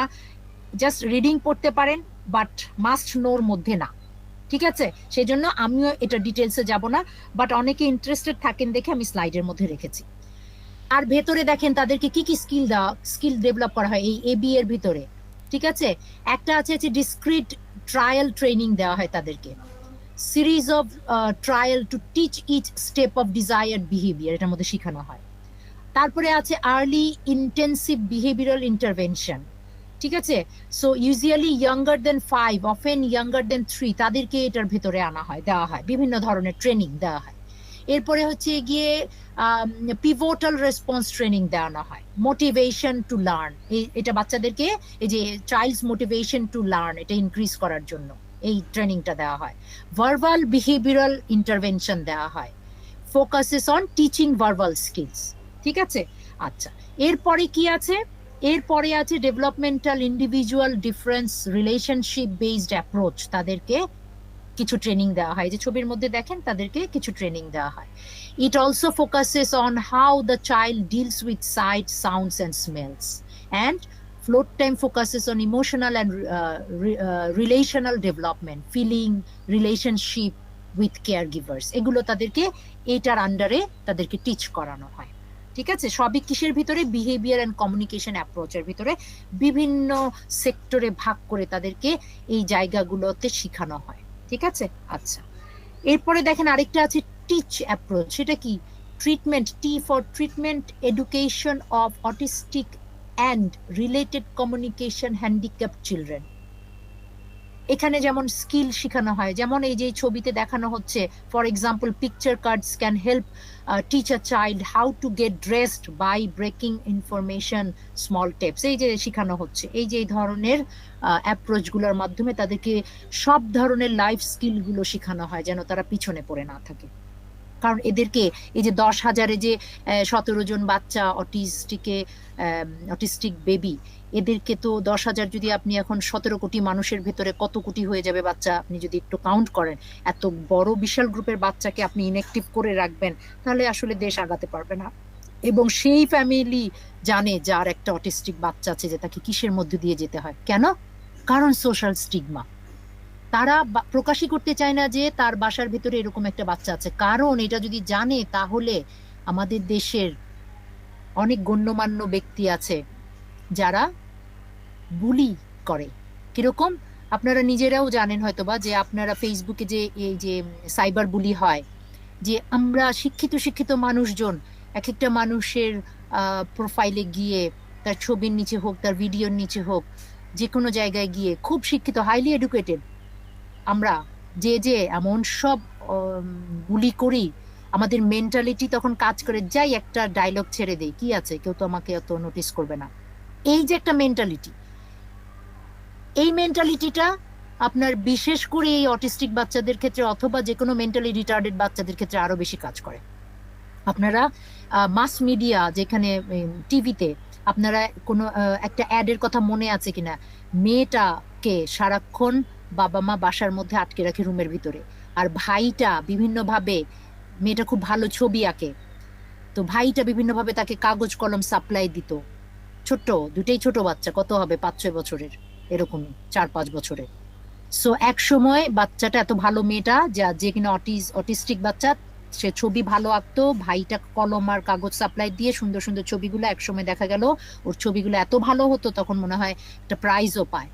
জাস্ট রিডিং পড়তে পারেন, বাট মাস্ট নোর মধ্যে না, ঠিক আছে? সেই জন্য আমিও এটা ডিটেলসে যাব না, বাট অনেকে ইন্টারেস্টেড থাকেন দেখে আমি স্লাইডের মধ্যে রেখেছি। আর ভেতরে দেখেন তাদেরকে কি কি স্কিল ডেভেলপ করা হয় এই এবি এর ভিতরে, ঠিক আছে? একটা আছে যে ডিসক্রিট ট্রায়াল ট্রেনিং দেওয়া হয় তাদেরকে, series of trial to teach each step of desired behaviour, এটার মধ্যে শেখানো হয়। তারপরে আছে আর্লি ইন্টেন্সিভ বিহেভিয়ারাল ইন্টারভেনশন, ঠিক আছে? সো ইউজুয়ালি ইয়াঙ্গার দেন 5, অফেন ইয়াঙ্গার দেন 3, তাদেরকে এটার ভেতরে আনা হয়, দেওয়া হয়, বিভিন্ন ধরনের ট্রেনিং দেওয়া হয়। এরপরে হচ্ছে গিয়ে পিভোটাল রেসপন্স ট্রেনিং দেওয়ানো হয়, মোটিভেশন টু লার্ন, এটা বাচ্চাদেরকে এই যে চাইল্ডস মোটিভেশন টু লার্ন এটা ইনক্রিজ করার জন্য এই ট্রেনিংটা দেওয়া হয়। ভার্বাল বিহেভিয়ারাল ইন্টারভেনশন দেওয়া হয়, focuses on teaching verbal skills, ঠিক আছে? আচ্ছা, এরপরে কি আছে? এরপরে আছে developmental individual difference relationship based approach, তাদেরকে কিছু ট্রেনিং দেওয়া হয়, যে ছবির মধ্যে দেখেন তাদেরকে কিছু ট্রেনিং দেওয়া হয়। It also focuses on how the child deals with sight, sounds and smells, and float time focuses on emotional and relational development, feeling, relationship with caregivers, এগুলো তাদেরকে এটার আন্ডারে তাদেরকে টিচ করানো হয়, ঠিক আছে? সবই কিসের ভিতরে? বিহেভিয়ার এন্ড কমিউনিকেশন অ্যাপ্রোচের ভিতরে বিভিন্ন সেক্টরে ভাগ করে তাদেরকে এই জায়গাগুলোতে শেখানো হয়, ঠিক আছে? আচ্ছা, এরপরে দেখেন আরেকটা আছে টিচ অ্যাপ্রোচ, সেটা কি? Treatment, T for treatment, education of autistic and related communication handicapped children, এখানে যেমন স্কিল শেখানো হয়, যেমন এই যে ছবিতে দেখানো হচ্ছে, for example picture cards can help teach a child how to get dressed by breaking information small tips, এই যে শেখানো হচ্ছে। এই যে এই ধরনের অ্যাপ্রোচ গুলোর মাধ্যমে তাদেরকে সব ধরনের লাইফ স্কিল গুলো শেখানো হয় যেন তারা পিছনে পড়ে না থাকে। কারণ এদেরকে এই যে 10,000-এ যে 17 জন বাচ্চা অটিস্টিক বেবি, এদেরকে তো 10,000 যদি আপনি এখন 17 কোটি মানুষের ভেতরে কত কোটি হয়ে যাবে বাচ্চা, আপনি যদি একটু কাউন্ট করেন, এত বড় বিশাল গ্রুপের বাচ্চাকে আপনি ইনঅ্যাক্টিভ করে রাখবেন, তাহলে আসলে দেশ আগাতে পারবে না। এবং সেই ফ্যামিলি জানে যার একটা অটিস্টিক বাচ্চা আছে যে তাকে কিসের মধ্যে দিয়ে যেতে হয়। কেন? কারণ সোশ্যাল স্টিগমা। তারা প্রকাশই করতে চায় না যে তার বাসার ভিতরে এরকম একটা বাচ্চা আছে, কারণ এটা যদি জানে তাহলে আমাদের দেশের অনেক গণ্যমান্য ব্যক্তি আছে যারা বুলি করে। কিরকম? আপনারা নিজেরাও জানেন হয়তোবা যে আপনারা ফেসবুকে যে এই যে সাইবার বুলি হয়, যে আমরা শিক্ষিত শিক্ষিত মানুষজন এক একটা মানুষের প্রোফাইলে গিয়ে তার ছবির নিচে হোক, তার ভিডিওর নিচে হোক, যে কোনো জায়গায় গিয়ে খুব শিক্ষিত, হাইলি এডুকেটেড আমরা যে যে এমন সব বুলি করি, আমাদের মেন্টালিটি তখন কাজ করে, যাই একটা ডায়লগ ছেড়ে দেই, কি আছে, কেউ তো আমাকে অত নোটিস করবে না। এই যে একটা মেন্টালিটি, এই মেন্টালিটিটা আপনার বিশেষ করে এই অটিস্টিক বাচ্চাদের ক্ষেত্রে অথবা যে কোনো মেন্টালি রিটার্ডেড বাচ্চাদের ক্ষেত্রে আরো বেশি কাজ করে। আপনারা মাস মিডিয়া, যেখানে টিভিতে আপনারা কোনো একটা অ্যাডের কথা মনে আছে কিনা, মেয়েটাকে সারাক্ষণ বাবা মা বাসার মধ্যে আটকে রাখে রুমের ভিতরে, আর ভাইটা বিভিন্নভাবে, মেয়েটা খুব ভালো ছবি আঁকে, তো ভাইটা বিভিন্নভাবে তাকে কাগজ কলম সাপ্লাই দিত। ছোট্ট দুটেই ছোট বাচ্চা, কত হবে 5-6 বছরের, এরকমই 4-5 বছরের। সো এক সময় বাচ্চাটা এত ভালো, মেয়েটা যে কিনা অটিস্টিক বাচ্চা, সে ছবি ভালো আঁকতো, ভাইটা কলম আর কাগজ সাপ্লাই দিয়ে সুন্দর সুন্দর ছবিগুলো, একসময় দেখা গেল ওর ছবিগুলো এত ভালো হতো তখন মনে হয় একটা প্রাইজও পায়।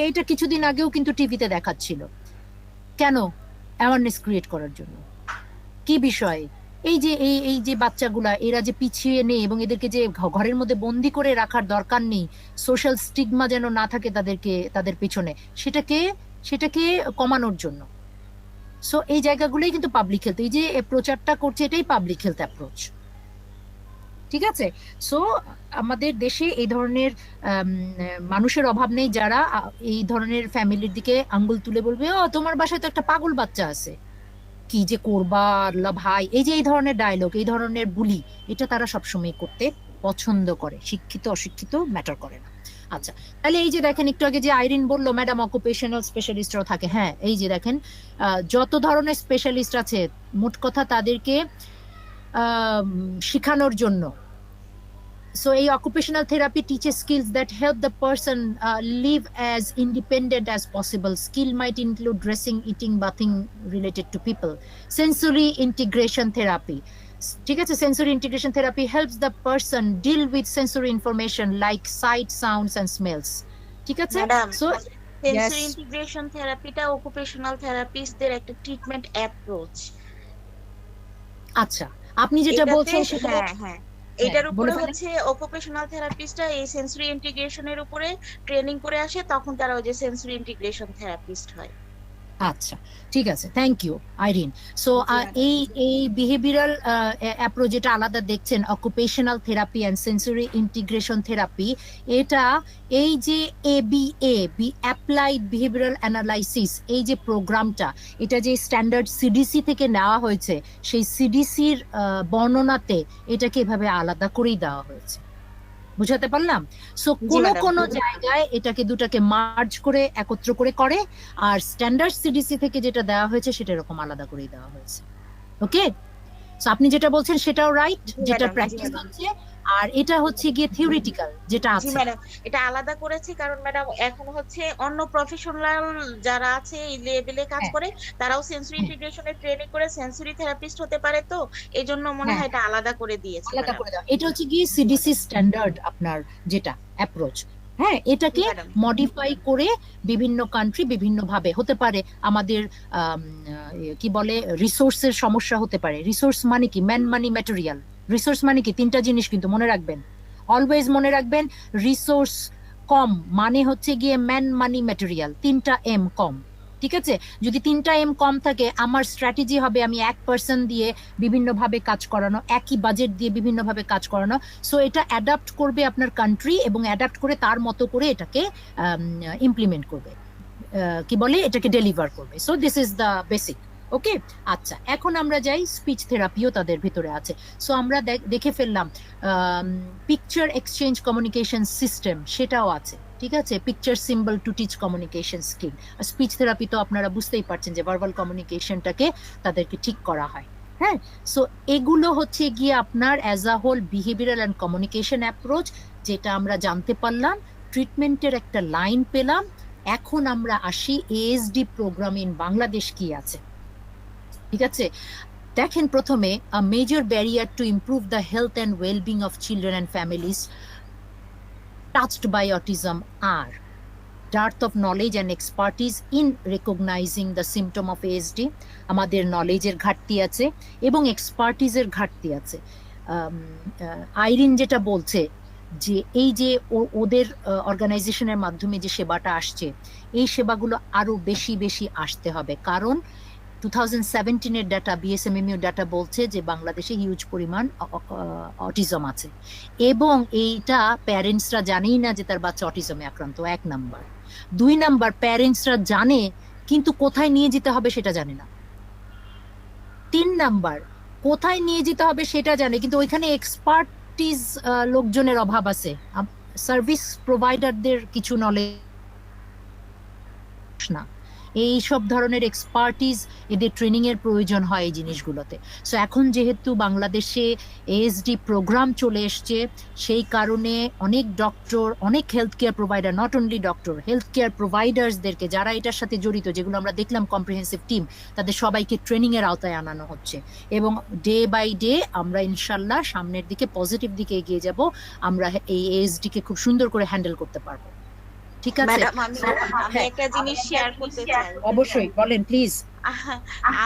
এইটা কিছুদিন আগেও কিন্তু টিভিতে দেখাচ্ছিল। কেন? অ্যাওয়ারনেস ক্রিয়েট করার জন্য। কি বিষয়ে? এই যে এই যে বাচ্চাগুলা, এরা যে পিছিয়ে নেই এবং এদেরকে যে ঘরের মধ্যে বন্দি করে রাখার দরকার নেই, সোশ্যাল স্টিগমা যেন না থাকে তাদের পিছনে, সেটাকে সেটাকে কমানোর জন্য। সো এই জায়গাগুলোই কিন্তু পাবলিক হেলথ, এই যে প্রচারটা করছে, এটাই পাবলিক হেলথ অ্যাপ্রোচ। ঠিক আছে? সো আমাদের দেশে এই ধরনের মানুষের অভাব নেই যারা এই ধরনের ফ্যামিলির দিকে আঙ্গুল তুলে বলবে, ও তোমার বাসায় তো একটা পাগল বাচ্চা আছে, কি যে করবা আল্লাহ ভাই, এই যে এই ধরনের ডায়লগ, এই ধরনের বুলি, এটা তারা সবসময় করতে পছন্দ করে। শিক্ষিত অশিক্ষিত ম্যাটার করে না। আচ্ছা, তাহলে এই যে দেখেন, একটু আগে যে আইরিন বললো ম্যাডাম অকুপেশনাল স্পেশালিস্টরাও থাকে, হ্যাঁ, এই যে দেখেন যত ধরনের স্পেশালিস্ট আছে, মোট কথা তাদেরকে শেখানোর জন্য। So a occupational therapy teaches skills that help the person live as independent as possible. Skill might include dressing, eating, bathing related to people. Sensory integration therapy. ঠিক আছে, sensory integration therapy helps the person deal with sensory information like sight, sounds and smells. ঠিক আছে? Madam, So sensory yes, integration থেরাপিটা occupational থেরাপিস্টদের একটা treatment approach. আচ্ছা, আপনি যেটা এটাতে বলছেন সেটা, হ্যাঁ হ্যাঁ, এটার বলে উপরে ফেলেন। হচ্ছে অকুপেশনাল থেরাপিস্টরা এই সেন্সরি ইন্টিগ্রেশনের উপরে ট্রেনিং করে আসে, তখন তারা ওই যে সেন্সরি ইন্টিগ্রেশন থেরাপিস্ট হয়। আচ্ছা, ঠিক আছে, থ্যাংক ইউ আইরিন। সো জি ম্যাডাম। এই এই বিহেভিয়ারাল অ্যাপ্রোচ যেটা আলাদা দেখছেন, occupational therapy and sensory integration therapy, এটা এই যে এবিএ অ্যাপ্লাইড বিহেভিয়ারাল অ্যানালাইসিস, এই যে প্রোগ্রামটা, এটা যে স্ট্যান্ডার্ড সিডিসি থেকে নেওয়া হয়েছে, সেই সিডিসির বর্ণনাতে এটাকে এভাবে আলাদা করেই দেওয়া হয়েছে। বুঝাতে পারলাম? সো জি কোন ম্যাডাম। কোন জায়গায় এটাকে দুটাকে মার্জ করে একত্র করে, আর স্ট্যান্ডার্ড সিডিসি থেকে যেটা দেওয়া হয়েছে সেটা এরকম আলাদা করেই দেওয়া হয়েছে। ওকে? সো আপনি যেটা বলছেন সেটাও রাইট, জি যেটা ম্যাডাম। জি প্র্যাকটিস ম্যাডাম। হচ্ছে, আর এটা হচ্ছে গিয়ে থিওরিটিক্যাল যেটা জি আছে। ম্যাডাম, এটা আলাদা করেছি কারণ ম্যাডাম এখন হচ্ছে অন্য প্রফেশনাল যারা আছে এই লেভেলে কাজ হ্যাঁ, করে, তারাও সেন্সরি হ্যাঁ, ইন্টিগ্রেশনে ট্রেনিং করে সেন্সরি থেরাপিস্ট হতে পারে, তো এই জন্য মনে হ্যাঁ, হয় এটা আলাদা করে দিয়েছে আলাদা ম্যাডাম। করে দেওয়া, এটা হচ্ছে গিয়ে জি সিডিসি ম্যাডাম। স্ট্যান্ডার্ড আপনার যেটা অ্যাপ্রোচ। হ্যাঁ, জি এটাকে ম্যাডাম। মডিফাই করে বিভিন্ন কান্ট্রি বিভিন্ন ভাবে হতে পারে। আমাদের কি বলে, রিসোর্সের সমস্যা হতে পারে। রিসোর্স মানে কি? ম্যান, মানি, ম্যাটেরিয়াল। রিসোর্স মানে কি? তিনটা জিনিস কিন্তু মনে রাখবেন, অলওয়েজ মনে রাখবেন। রিসোর্স কম মানে হচ্ছে গিয়ে ম্যান, মানি, ম্যাটেরিয়াল, তিনটা এম কম। ঠিক আছে? যদি তিনটা এম কম থাকে, আমার স্ট্র্যাটেজি হবে আমি এক পার্সন দিয়ে বিভিন্নভাবে কাজ করানো, একই বাজেট দিয়ে বিভিন্নভাবে কাজ করানো। সো এটা অ্যাডাপ্ট করবে আপনার কান্ট্রি এবং অ্যাডাপ্ট করে তার মতো করে এটাকে ইমপ্লিমেন্ট করবে, কি বলে, এটাকে ডেলিভার করবে। So this is the basic. Okay? আচ্ছা, এখন আমরা যাই, স্পিচ থেরাপিও তাদের ভিতরে আছে। সো আমরা দেখে ফেললাম পিকচার এক্সচেঞ্জ কমিউনিকেশন সিস্টেম, সেটাও আছে। ঠিক আছে? Picture symbol to teach communication skill. Speech therapy তো আপনারা বুঝতেই পারছেন যে ভার্বাল কমিউনিকেশনটাকে তাদেরকে ঠিক করা হয়। হ্যাঁ, সো এগুলো হচ্ছে গিয়ে আপনার as a whole behavioural and communication approach, যেটা আমরা জানতে পারলাম, ট্রিটমেন্টের একটা লাইন পেলাম। এখন আমরা আসি এএসডি প্রোগ্রাম ইন বাংলাদেশ কি আছে। ঠিক আছে, দেখেন প্রথমে a major barrier to improve the health and well-being of children and families touched by autism are dearth of knowledge and expertise in recognizing the symptom of ASD, আমাদের নলেজের ঘাটতি আছে এবং এক্সপার্টিজের ঘাটতি আছে। আইরিন যেটা বলছে যে এই যে ওদের অর্গানাইজেশনের মাধ্যমে যে সেবাটা আসছে, এই সেবাগুলো আরো বেশি বেশি আসতে হবে, কারণ 2017 এর ডাটা, বিএসএমএমইউ ডাটা বলছে যে বাংলাদেশে হিউজ পরিমাণ অটিজম আছে এবং এইটা প্যারেন্টসরা জানেই না যে তার বাচ্চা অটিজমে আক্রান্ত, 1 নাম্বার। 2 নাম্বার, প্যারেন্টসরা জানে কিন্তু কোথায় নিয়ে যেতে হবে সেটা জানে না। 3 নাম্বার, কোথায় নিয়ে যেতে হবে সেটা জানে কিন্তু ওইখানে এক্সপার্টিজ লোকজনের অভাব আছে, সার্ভিস প্রোভাইডারদের কিছু নলেজ না, এই সব ধরনের এক্সপার্টিজ, এদের ট্রেনিং এর প্রয়োজন হয় এই জিনিসগুলোতে। সো এখন যেহেতু বাংলাদেশে এএসডি প্রোগ্রাম চলে এসছে, সেই কারণে অনেক ডক্টর, অনেক health care provider, not only doctor, health care প্রোভাইডার্সদেরকে যারা এটার সাথে জড়িত, যেগুলো আমরা দেখলাম কম্প্রিহেন্সিভ টিম, তাদের সবাইকে ট্রেনিং এর আওতায় আনানো হচ্ছে এবং ডে বাই ডে আমরা ইনশাল্লাহ সামনের দিকে পজিটিভ দিকে এগিয়ে যাব, আমরা এই এএসডি কে খুব সুন্দর করে হ্যান্ডেল করতে পারবো। ঠিক আছে, ম্যাডাম আমি একটা জিনিস শেয়ার করতে চাই। অবশ্যই বলেন প্লিজ।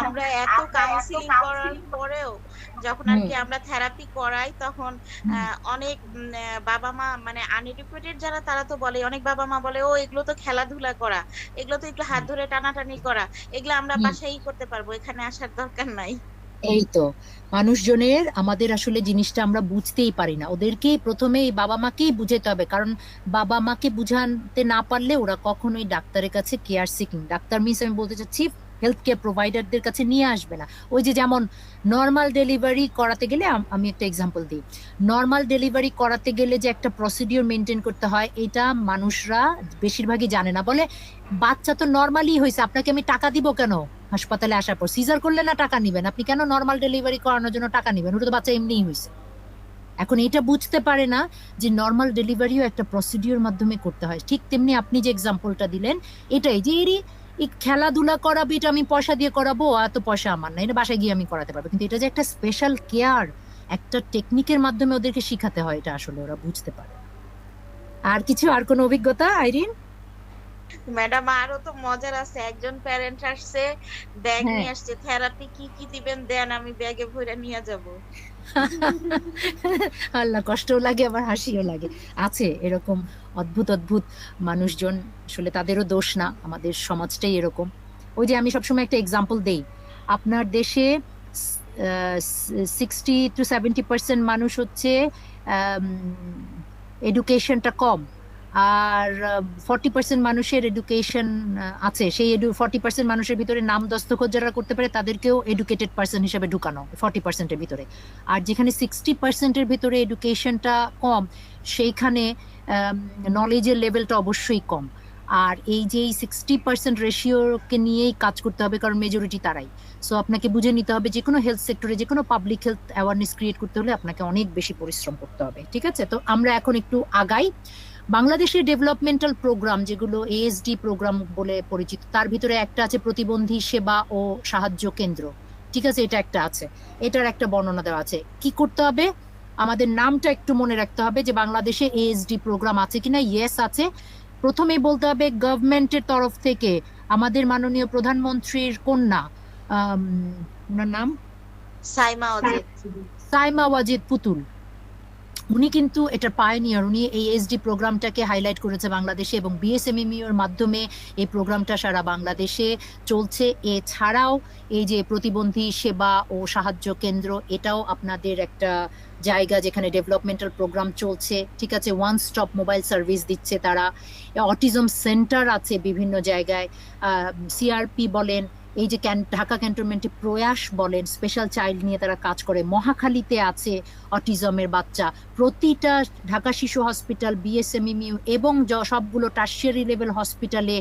আমরা এত কাউন্সিলিং করার পরেও যখন আর কি আমরা থেরাপি করাই, তখন অনেক বাবা মা মানে আনএডুকেটেড যারা, তারা তো বলে, অনেক বাবা মা বলে ও এগুলো তো খেলাধুলা করা, এগুলো তো একটু হাত ধরে টানাটানি করা, এগুলো আমরা বাসায়ই করতে পারবো, এখানে আসার দরকার নাই। এই তো মানুষজনের, আমাদের আসলে জিনিসটা আমরা বুঝতেই পারি না, ওদেরকে প্রথমে এই বাবা মাকেই বুঝাতে হবে, কারণ বাবা মাকে বুঝাতে না পারলে ওরা কখনোই ডাক্তারের কাছে কেয়ার সিকিং, ডাক্তার মিন্স আমি বলতে চাচ্ছি হেলথ কেয়ার প্রোভাইডারদের কাছে নিয়ে আসবে না। ওই যে যেমন নর্মাল ডেলিভারি করাতে গেলে, আমি একটা এক্সাম্পল দিই, নর্মাল ডেলিভারি করাতে গেলে যে একটা প্রসিডিওর মেনটেন করতে হয়, এটা মানুষরা বেশিরভাগই জানে না, বলে বাচ্চা তো নর্মালি হয়েছে, আপনাকে আমি টাকা দিব কেন, হাসপাতালে আসার পর সিজার করলে না টাকা নিবেন, আপনি কেন নর্মাল ডেলিভারি করানোর জন্য টাকা নিবেন, ওটা তো বাচ্চা এমনিই হয়েছে। এখন এটা বুঝতে পারে না যে নর্মাল ডেলিভারিও একটা প্রসিডিওর মাধ্যমে করতে হয়। ঠিক তেমনি আপনি যে এক্সাম্পলটা দিলেন, এটাই যে এই খেলাধুলা করাবো, এটা আমি পয়সা দিয়ে করাবো, এত পয়সা আমার না, এটা বাসায় গিয়ে আমি করাতে পারবো, কিন্তু এটা যে একটা স্পেশাল কেয়ার, একটা টেকনিকের মাধ্যমে ওদেরকে শিখাতে হয়, এটা আসলে ওরা বুঝতে পারে। আর কিছু, আর কোনো অভিজ্ঞতা আইরিন? ম্যাডাম আরো তো মজার আছে, একজন প্যারেন্ট আসছে, ব্যাগ হ্যাঁ, নিয়ে আসছে, থেরাপি কি কি দিবেন দেন, আমি ব্যাগে ভরে নিয়ে যাব। আল্লাহ, কষ্টও লাগে আবার হাসিও লাগে। আছে এরকম অদ্ভুত অদ্ভুত মানুষজন, আসলে তাদেরও দোষ না, আমাদের সমাজটাই এরকম। ওই যে আমি সবসময় একটা এক্সাম্পল দেই, আপনার দেশে 60 to 70% মানুষ হচ্ছে এডুকেশনটা কম, আর 40% মানুষের এডুকেশন আছে, সেই 40% মানুষের ভিতরে নাম দস্তখত যারা করতে পারে তাদেরকেও এডুকেটেড পার্সন হিসেবে ঢুকানো 40%-এর ভিতরে। আর যেখানে 60%-এর ভিতরে এডুকেশনটা কম, সেইখানে নলেজের লেভেলটা অবশ্যই কম। আর এই যে এই 60% রেশিওকে নিয়েই কাজ করতে হবে, কারণ মেজরিটি তারাই। সো আপনাকে বুঝে নিতে হবে, যে কোনো হেলথ সেক্টরে, যে কোনো পাবলিক হেলথ অ্যাওয়ারনেস ক্রিয়েট করতে হলে আপনাকে অনেক বেশি পরিশ্রম করতে হবে। ঠিক আছে, তো আমরা এখন একটু আগাই। বাংলাদেশের ডেভেলপমেন্টাল প্রোগ্রাম, যেগুলো এএসডি প্রোগ্রাম বলে পরিচিত, তার ভিতরে একটা আছে প্রতিবন্ধী সেবা ও সাহায্য কেন্দ্র। ঠিক আছে, এটা একটা আছে, এটার একটা বর্ণনা দেওয়া আছে কি করতে হবে। আমাদের নামটা একটু মনে রাখতে হবে যে বাংলাদেশে এএসডি প্রোগ্রাম আছে কিনা। ইয়েস আছে। প্রথমেই বলতে হবে গভর্নমেন্টের তরফ থেকে আমাদের মাননীয় প্রধানমন্ত্রীর কন্যা, ওনার নাম সাইমা অজিত। সাইমা ওয়াজিদ পুতুল, উনি কিন্তু এটা পায়োনিয়ার, উনি এই এসডি প্রোগ্রামটাকে হাইলাইট করেছে বাংলাদেশে, এবং বিএসএমএমইউ এর মাধ্যমে এই প্রোগ্রামটা সারা বাংলাদেশে চলছে। এছাড়াও এই যে প্রতিবন্ধী সেবা ও সাহায্য কেন্দ্র, এটাও আপনাদের একটা জায়গা যেখানে ডেভেলপমেন্টাল প্রোগ্রাম চলছে। ঠিক আছে, ওয়ান স্টপ মোবাইল সার্ভিস দিচ্ছে তারা। অটিজম সেন্টার আছে বিভিন্ন জায়গায়, সিআরপি বলেন, এই যে ঢাকা ক্যান্টনমেন্টে প্রয়াস বলেন, স্পেশাল চাইল্ড নিয়ে তারা কাজ করে, মহাখালীতে আছে অটিজমের বাচ্চা, প্রতিটা ঢাকা শিশু হসপিটাল, বিএসএমইউ এবং সবগুলো টার্সিয়ারি লেভেল হসপিটালে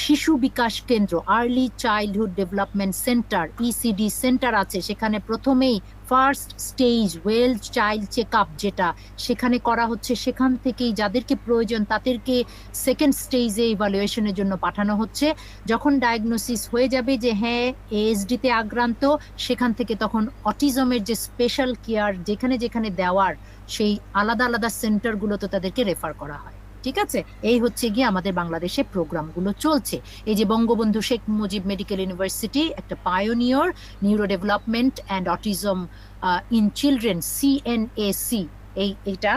Shishu Bikash Kendra, early childhood development centre, ECD centre আছে। সেখানে প্রথমেই first stage well child check up যেটা সেখানে করা হচ্ছে, সেখান থেকেই যাদেরকে প্রয়োজন তাদেরকে সেকেন্ড স্টেজে ইভালুয়েশনের জন্য পাঠানো হচ্ছে। যখন ডায়াগনোসিস হয়ে যাবে যে হ্যাঁ এএসডি তে আক্রান্ত, সেখান থেকে তখন অটিজমের যে স্পেশাল কেয়ার যেখানে যেখানে দেওয়ার সেই আলাদা আলাদা সেন্টারগুলোতে তাদেরকে রেফার করা হয়। ঠিক আছে, এই হচ্ছে গিয়ে আমাদের বাংলাদেশে প্রোগ্রামগুলো চলছে। এই যে বঙ্গবন্ধু শেখ মুজিব মেডিকেল ইউনিভার্সিটি একটা pioneer neuro development and autism in children, CNAC, এইটা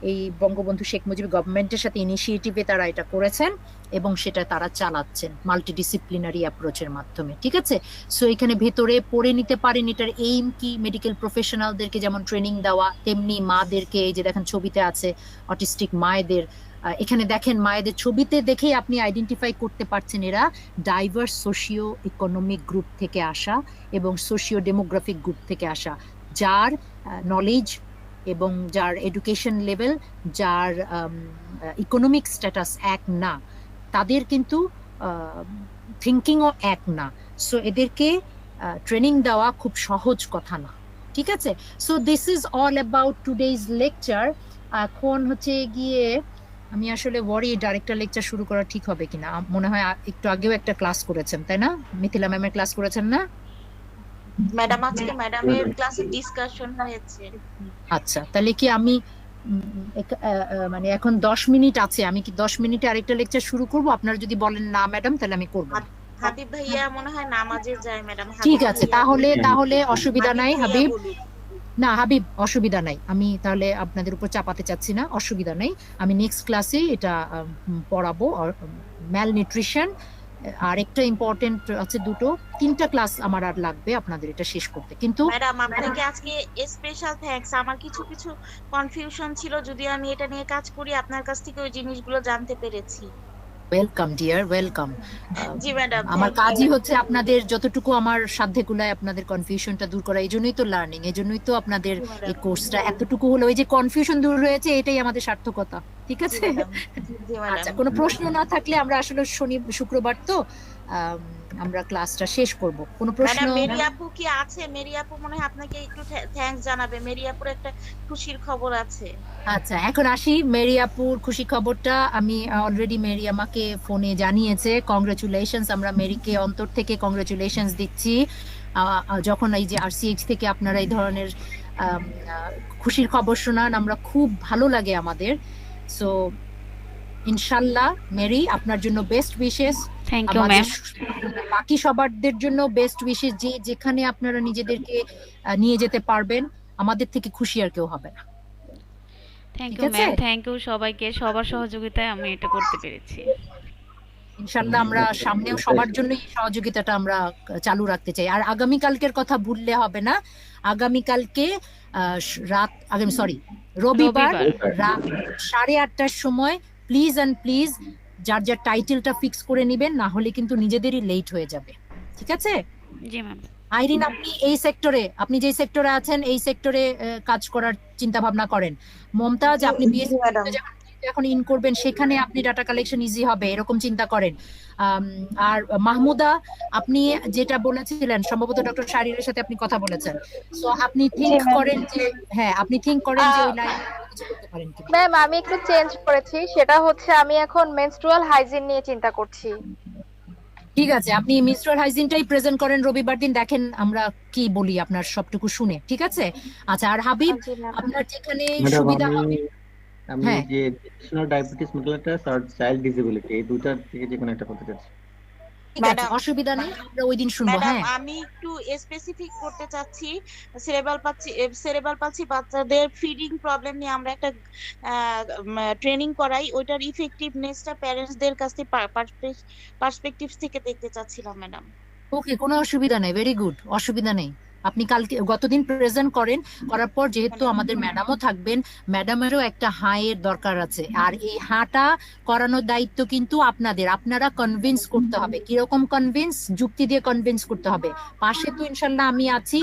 এই বঙ্গবন্ধু শেখ মুজিব গভর্নমেন্টের সাথে ইনিশিয়েটিভে তারা এটা করেছেন এবং সেটা তারা চালাচ্ছেন মাল্টিডিসিপ্লিনারি অ্যাপ্রোচের মাধ্যমে। ঠিক আছে, সো এখানে ভেতরে পড়ে নিতে পারেন এটার এইম কি, মেডিকেল প্রফেশনালদেরকে যেমন ট্রেনিং দেওয়া, তেমনি মাদেরকে, এই যে দেখেন ছবিতে আছে অটিস্টিক মায়েদের, এখানে দেখেন মায়েদের ছবিতে দেখেই আপনি আইডেন্টিফাই করতে পারছেন এরা ডাইভার্স সোশিও ইকোনমিক গ্রুপ থেকে আসা এবং সোশিও ডেমোগ্রাফিক গ্রুপ থেকে আসা, যার নলেজ এবং যার এডুকেশন লেভেল, যার ইকোনমিক স্ট্যাটাস এক না, তাদের কিন্তু থিঙ্কিংও এক না। সো এদেরকে ট্রেনিং দেওয়া খুব সহজ কথা না। ঠিক আছে, so this is all about today's lecture. এখন হচ্ছে গিয়ে আমি আসলে ওয়ারি ডাইরেক্টর লেকচার শুরু করা ঠিক হবে কিনা, মনে হয় একটু আগেও একটা ক্লাস করেছেন তাই না, মিথিলা ম্যামের ক্লাস করেছেন না? ম্যাডাম আজকে ম্যাডামের ক্লাসে ডিসকাশন হয়েছে। আচ্ছা, তাহলে কি আমি মানে এখন 10 মিনিট আছে, আমি কি 10 মিনিটে আরেকটা লেকচার শুরু করব? আপনারা যদি বলেন না ম্যাডাম তাহলে আমি করব। হাবিব ভাইয়া মনে হয় নামাজে যায় ম্যাডাম। ঠিক আছে, তাহলে অসুবিধা নাই হাবিব, না হাবিব অসুবিধা নাই, আমি তাহলে আপনাদের উপর চাপাতে চাচ্ছি না, অসুবিধা নেই। আমি নেক্সট ক্লাসে এটা পড়াবো, ম্যাল নিউট্রিশন। আর একটা ইম্পর্টেন্ট আছে, তিনটা ক্লাস আমার আর লাগবে আপনাদের এটা শেষ করতে। কিন্তু ম্যাডাম আপনাকে আজকে স্পেশাল থ্যাঙ্কস, আমার কিছু কিছু কনফিউশন ছিল, যদি আমি এটা নিয়ে কাজ করি আপনার কাছ থেকে ওই জিনিসগুলো জানতে পেরেছি। Welcome dear, welcome. জি ম্যাডাম, আমার কাজই হচ্ছে আপনাদের যতটুকু আমার সাধ্যে কুলায় আপনাদের কনফিউশনটা দূর করা, এই জন্যই তো লার্নিং, এই জন্যই তো আপনাদের এই কোর্সটা এতটুকু হলো, এই যে কনফিউশন দূর হয়েছে এটাই আমাদের সার্থকতা। ঠিক আছে, আচ্ছা, কোনো প্রশ্ন না থাকলে আমরা আসলে শুক্রবার তো আমরা ক্লাসটা শেষ করব। কোনো প্রশ্ন? মেরি আপু কি আছে? মেরি আপু মনে হয় আপনাকে একটু থ্যাঙ্কস জানাবে, মেরি আপুর একটা খুশির খবর আছে। আচ্ছা, এখন আসি মেরি আপুর খুশি খবরটা। আমি অলরেডি মেরি আমাকে ফোনে জানিয়েছে, কংগ্রেচুলেশনস, আমরা মেরিকে অন্তর থেকে কংগ্রেচুলেশনস দিচ্ছি। যখন এই যে আরসিএইচ থেকে আপনারা এই ধরনের খুশির খবর শোনান, আমরা খুব ভালো লাগে আমাদের। সো ইনশাল্লাহ মেরি, আপনার জন্য best wishes. Thank you ma'am. বাকি সবারদের জন্য বেস্ট উইশেস, যে যেখানে আপনারা নিজেদেরকে নিয়ে যেতে পারবেন, আমাদের থেকে খুশি আর কেউ হবে না। Thank you ma'am, thank you সবাইকে, সবার সহযোগিতায় আমি এটা করতে পেরেছি। ইনশাল্লাহ আমরা সামনেও সবার জন্য এই সহযোগিতাটা আমরা চালু রাখতে চাই। আর আগামীকালকের কথা ভুললে হবে না, আগামীকালকে রবিবার রাত 8:30টার সময় প্লিজ অ্যান্ড প্লিজ যার যার টাইটেলটা ফিক্স করে নিবেন, না হলে কিন্তু নিজেদেরই লেট হয়ে যাবে। ঠিক আছে? জি ম্যাম। আইরিন, আপনি যে সেক্টরে আছেন এই সেক্টরে কাজ করার চিন্তা ভাবনা করেন। মমতাজ, আপনি বিএসসি এখন ইন করবেন, সেখানে আপনি ডাটা কালেকশন ইজি হবে এরকম চিন্তা করেন। আর মাহমুদা, আপনি যেটা বলেছিলেন সম্ভবত ডক্টর শারীরের সাথে আপনি কথা বলেছেন, সো আপনি থিংক করেন যে ওই লাইনে কিছু করতে পারেন কি? ম্যাম আমি একটু চেঞ্জ করেছি, সেটা হচ্ছে আমি এখন মেনস্ট্রুয়াল হাইজিন নিয়ে চিন্তা করছি। ঠিক আছে, আপনি মিনস্ট্রুয়াল হাইজিনটাই প্রেজেন্ট করেন রবিবার দিন, দেখেন আমরা কি বলি আপনার সবটুকু শুনে। ঠিক আছে? আচ্ছা, আর হাবিব, আপনার যেখানে সুবিধা হবে। আমি যে জেনারেল ডায়াবেটিস মেলাইটাস আর চাইল্ড ডিসেবিলিটি, এই দুটার থেকে যে কোনো একটা করতে চাচ্ছি। ঠিক আছে, অসুবিধা নেই, আমরা ওই দিন শুনবো। হ্যাঁ, আমি একটু স্পেসিফিক করতে চাচ্ছি, সেরেব্রাল পালসি বাচ্চাদের ফিডিং প্রবলেম নিয়ে আমরা একটা ট্রেনিং করাই, ওইটার ইফেক্টিভনেসটা প্যারেন্টসদের কাছ থেকে পার্সপেক্টিভ থেকে দেখতে চাচ্ছিলাম ম্যাডাম। ওকে, কোনো অসুবিধা নেই, ভেরি গুড, অসুবিধা নেই। আপনি কালকে গতদিন প্রেজেন্ট করার পর যেহেতু আমাদের ম্যাডামও থাকবেন, ম্যাডামেরও একটা হাঁয়ের দরকার আছে, আর এই হাঁটা করানোর দায়িত্ব কিন্তু আপনাদের। আপনারা কনভিন্স করতে হবে। কিরকম কনভিন্স? যুক্তি দিয়ে কনভিন্স করতে হবে। পাশে তো ইনশাল্লাহ আমি আছি,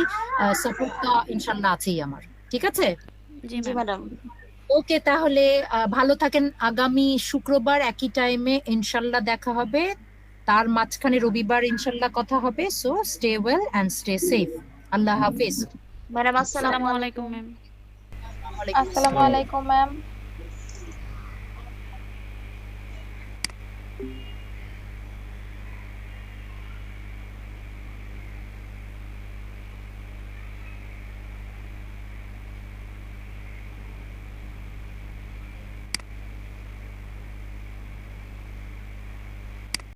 সাপোর্টটা ইনশাল্লাহ আছেই আমার। ঠিক আছে? জি জি ম্যাম। ম্যাডাম। ওকে, তাহলে ভালো থাকেন। আগামী শুক্রবার একই টাইমে ইনশাল্লাহ দেখা হবে, তার মাঝখানে রবিবার ইনশাল্লাহ কথা হবে। So stay well and stay safe. Allah Hafiz. Madam আসসালামু আসসালামু আলাইকুম আলাইকুম। ম্যাম। ওয়ালাইকুম আসসালামু আসসালাম। আলাইকুম ম্যাম।